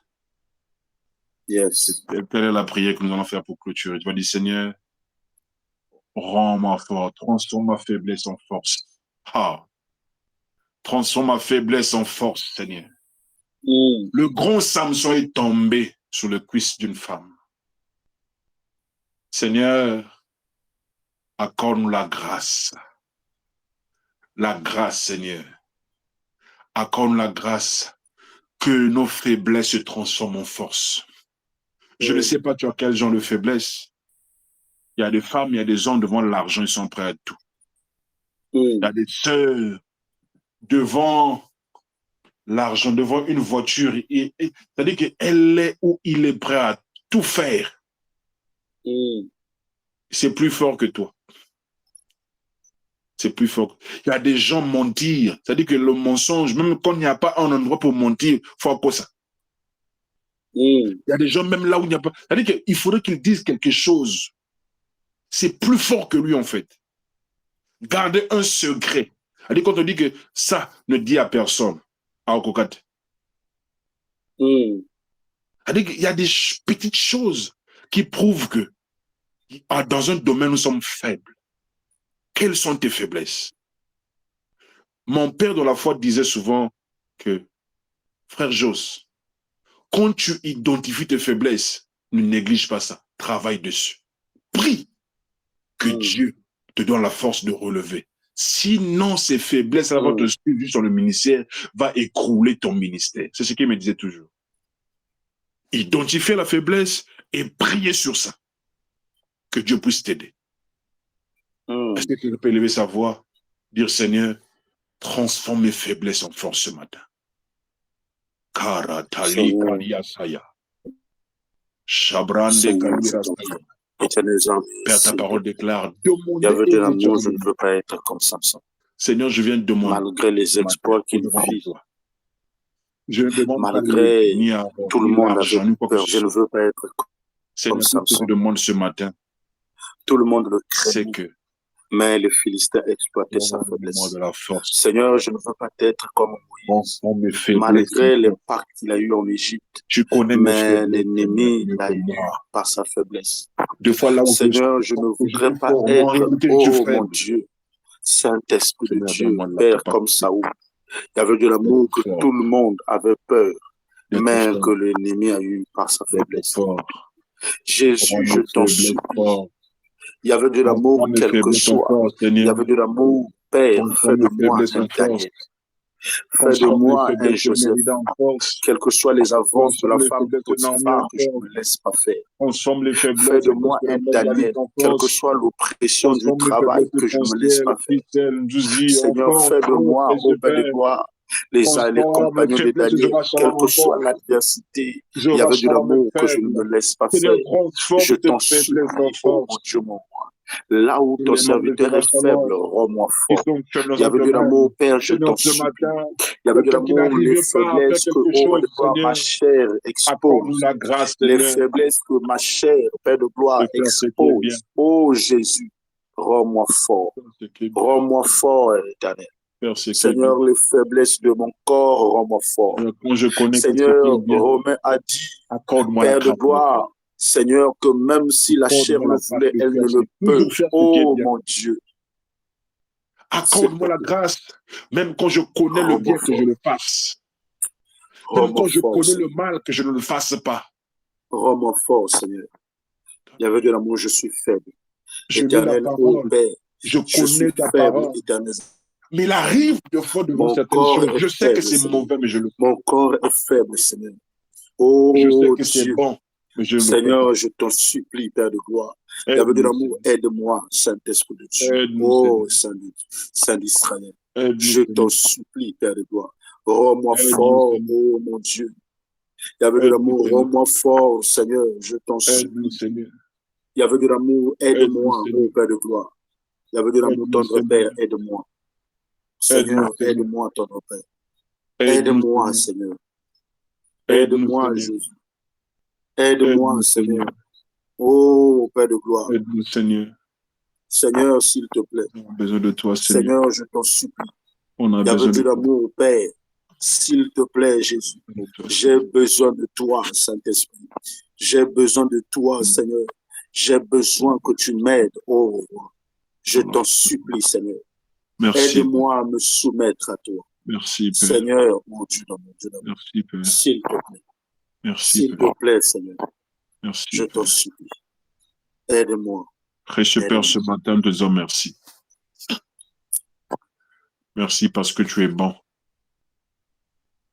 Yes. Telle est la prière que nous allons faire pour clôturer. Tu vas dire, Seigneur, rends-moi fort, transforme ma faiblesse en force. Ah. Transforme ma faiblesse en force, Seigneur. Le grand Samson est tombé sur le cuisse d'une femme. Seigneur, accorde-nous la grâce. La grâce, Seigneur. Accorde-nous la grâce que nos faiblesses se transforment en force. Je ne sais pas tu as quel genre de faiblesse. Il y a des femmes, il y a des hommes devant l'argent, ils sont prêts à tout. Il y a des sœurs devant l'argent, devant une voiture. C'est-à-dire qu'elle est où il est prêt à tout faire. C'est plus fort que toi. C'est plus fort. Il y a des gens mentir. C'est-à-dire que le mensonge, même quand il n'y a pas un endroit pour mentir, il faut quoi ça. Il y a des gens, même là où il n'y a pas... C'est-à-dire qu'il faudrait qu'ils disent quelque chose. C'est plus fort que lui, en fait. Garder un secret. C'est-à-dire quand on dit que ça ne dit à personne, à Okokat. C'est-à-dire qu'il y a des petites choses qui prouvent que dans un domaine, nous sommes faibles. Quelles sont tes faiblesses? Mon père de la foi disait souvent que, frère Jos, quand tu identifies tes faiblesses, ne néglige pas ça. Travaille dessus. Prie que Dieu te donne la force de relever. Sinon, ces faiblesses vont te suivre sur le ministère, va écrouler ton ministère. C'est ce qu'il me disait toujours. Identifier la faiblesse et prier sur ça. Que Dieu puisse t'aider. Est-ce que tu peux élever sa voix, dire Seigneur, transforme mes faiblesses en force ce matin. Karatali Kaliasaya. Shabrande Kalirasaya. Père, ta parole déclare, il y avait de l'amour, je ne veux pas être comme Samson. Seigneur, je viens de demander. Malgré les exploits qu'il vit, je demande malgré tout le monde avait peur, je ne veux pas être comme Samson. Ce que je demande ce matin, tout le monde le craint. C'est que mais le Philistin exploitait sa faiblesse. Seigneur, je ne veux pas être comme Moïse. Malgré l'impact qu'il a eu en Égypte, mais l'ennemi l'a eu par sa faiblesse. Seigneur, je ne voudrais pas être, oh mon Dieu, Saint-Esprit de Dieu, Père comme Saoul. Il y avait de l'amour que tout le monde avait peur, mais que l'ennemi a eu par sa faiblesse. Jésus, je t'en supplie. Il y avait de l'amour, quel que soit. Il y avait de l'amour, Père, fais de moi un Daniel. Fais de moi un Joseph. Quelles que soient les avances de la femme de Potiphar, que je ne me laisse pas faire. Fais de moi un Daniel. Quelle que soit l'oppression du travail, que je ne me laisse pas faire. Seigneur, fais de moi, au bain de gloire, les compagnons de Daniel, quelle que soit l'adversité, il y avait de l'amour que je ne me laisse pas faire. Je t'en supplie, oh mon Dieu, mon roi. Là où ton les membres de serviteur est Jérusalem faible, rends-moi qui fort. sont faibles dans Yahweh un de l'amour, domaine. Père, je Seigneur, t'en ce supplie. matin, Yahweh de quelqu'un qui l'amour, les n'arrive pas à faire faiblesses que, quelque oh, chose, de gloire, ma Seigneur, chair accorde-nous expose. la grâce, Les Seigneur, faiblesses que ma chair, Père de gloire, de faire ce qui est bien. expose. Oh Jésus, rends-moi fort. Faire ce qui est bien. Rends-moi fort, Éternel. Faire ce qui est Seigneur, bien. les faiblesses de mon corps, rends-moi fort. Seigneur, quand je connais que ce qui Seigneur, est bien, Romain a dit, accorde-moi la Père de grâce de le faire. gloire, Seigneur, que même si la chair Accorde-moi le la grâce voulait, de elle faire ne le peut. toujours faire ce qui est Oh bien. mon Dieu. Accorde-moi la grâce, même quand je connais le bien, que je le fasse. Même quand je connais le mal, que je ne le fasse pas. Rends-moi fort, Seigneur. Yahweh de l'amour, je suis faible. Je lis la Éternel, ô parole. Père, Je connais ta faible, parole. éternel. Mais il arrive de fois devant Mon certaines corps choses. est Je sais faible, que c'est Seigneur. mauvais, mais je le fais. Mon corps est faible, Seigneur. Je sais Oh que c'est Dieu. bon, mais je ne le fais Seigneur, pas. je t'en supplie, Père de gloire. Yahweh de l'amour, aide-moi, Saint-Esprit de Dieu. Oh, Saint d'Israël. Je t'en supplie, Père de gloire. Rends-moi fort, oh mon Dieu. Yahweh de l'amour, rends-moi fort, Seigneur. Je t'en supplie. Yahweh de l'amour, aide-moi, oh Père de gloire. Yahweh de l'amour, tendre Père, aide-moi. Seigneur, aide-moi, tendre Père. Aide-moi, Seigneur. Aide-moi, Jésus. Aide-moi, Seigneur. Oh, Père de gloire. Aide-nous, Seigneur. Seigneur, s'il te plaît. On a besoin de toi, Seigneur. Seigneur, je t'en supplie. On a Yahweh besoin de de toi. l'amour, Père. S'il te plaît, Jésus. J'ai besoin de toi, Saint-Esprit. J'ai besoin de toi, Seigneur. J'ai besoin que tu m'aides, oh roi. Je t'en supplie, Seigneur. Merci. Aide-moi à me soumettre à toi. Merci, Père. Seigneur, mon Dieu, mon Dieu. Merci, Père. S'il te plaît. Merci, S'il te plaît, Seigneur. Merci, je t'en supplie. Aide-moi. Précieux Père, ce matin, nous te disons merci. Merci parce que tu es bon.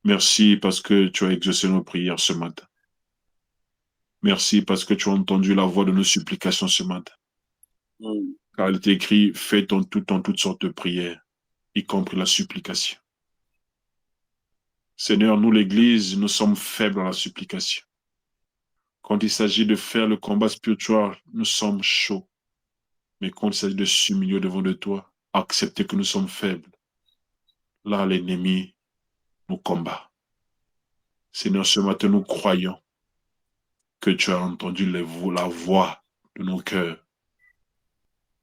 Merci parce que tu as exaucé nos prières ce matin. Merci parce que tu as entendu la voix de nos supplications ce matin. Car il est écrit, fais en toutes sortes de prières, y compris la supplication. Seigneur, nous, l'Église, nous sommes faibles dans la supplication. Quand il s'agit de faire le combat spirituel, nous sommes chauds. Mais quand il s'agit de s'humilier devant de toi, accepter que nous sommes faibles, là, l'ennemi nous combat. Seigneur, ce matin, nous croyons que tu as entendu la voix de nos cœurs.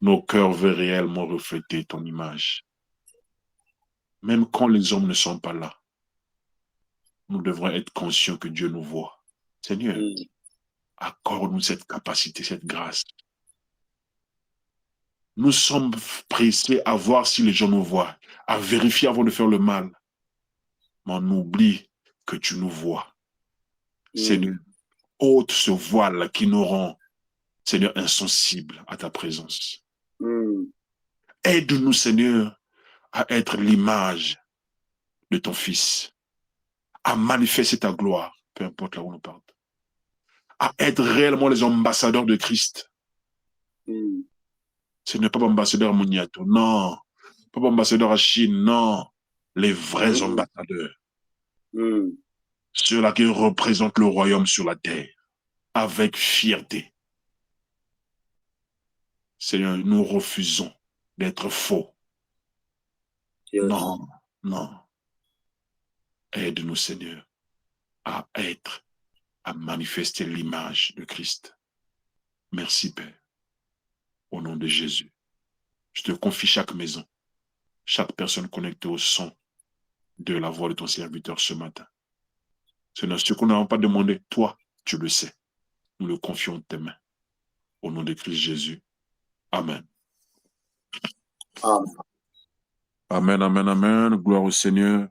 Nos cœurs veulent réellement refléter ton image. Même quand les hommes ne sont pas là, nous devrons être conscients que Dieu nous voit. Seigneur, accorde-nous cette capacité, cette grâce. Nous sommes pressés à voir si les gens nous voient, à vérifier avant de faire le mal. Mais on oublie que tu nous vois. Seigneur, ôte ce voile qui nous rend, Seigneur, insensibles à ta présence. Aide-nous, Seigneur, à être l'image de ton Fils, à manifester ta gloire, peu importe là où on parle, à être réellement les ambassadeurs de Christ. Ce n'est pas ambassadeur à Moniato, non. Pas ambassadeur à Chine, non. Les vrais ambassadeurs. Ceux-là qui représentent le royaume sur la terre, avec fierté. Seigneur, nous refusons d'être faux. Non, non. Aide-nous, Seigneur, à être, à manifester l'image de Christ. Merci, Père. Au nom de Jésus. Je te confie chaque maison, chaque personne connectée au son de la voix de ton serviteur ce matin. Seigneur, ce qu'on n'a pas demandé, toi, tu le sais. Nous le confions en tes mains. Au nom de Christ Jésus. Amen. Amen, amen, amen. Gloire au Seigneur.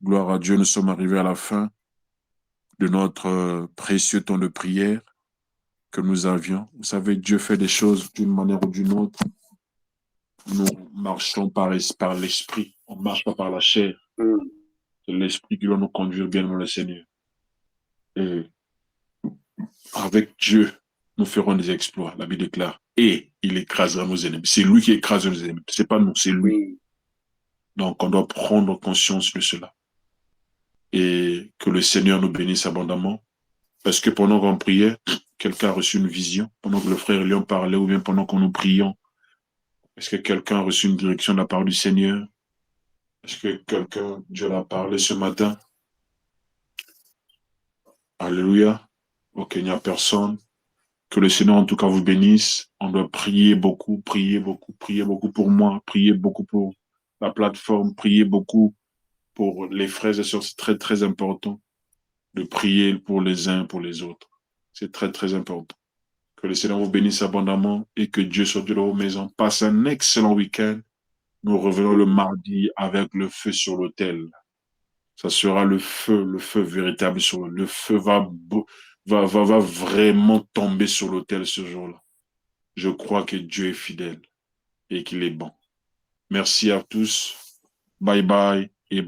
Gloire à Dieu. Nous sommes arrivés à la fin de notre précieux temps de prière que nous avions. Vous savez, Dieu fait des choses d'une manière ou d'une autre. Nous marchons par l'esprit. On ne marche pas par la chair. C'est l'esprit qui doit nous conduire bien dans le Seigneur. Et avec Dieu, nous ferons des exploits. La Bible déclare. Et il écrasera nos ennemis. C'est lui qui écrase nos ennemis. Ce n'est pas nous, c'est lui. Donc, on doit prendre conscience de cela. Et que le Seigneur nous bénisse abondamment. Parce que pendant qu'on priait, quelqu'un a reçu une vision pendant que le frère Léon parlait ou bien pendant qu'on nous prions? Est-ce que quelqu'un a reçu une direction de la part du Seigneur? Est-ce que quelqu'un, Dieu l'a parlé ce matin? Alléluia. Ok, il n'y a personne. Que le Seigneur, en tout cas, vous bénisse. On doit prier beaucoup, prier beaucoup pour moi, prier beaucoup pour la plateforme, prier beaucoup pour les frères et sœurs. C'est très, très important de prier pour les uns, pour les autres. C'est très, très important. Que le Seigneur vous bénisse abondamment et que Dieu soit de vos maisons. Passe un excellent week-end. Nous revenons le mardi avec le feu sur l'autel. Ça sera le feu véritable sur le feu va vraiment tomber sur l'autel ce jour-là. Je crois que Dieu est fidèle et qu'il est bon. Merci à tous. Bye bye et bon.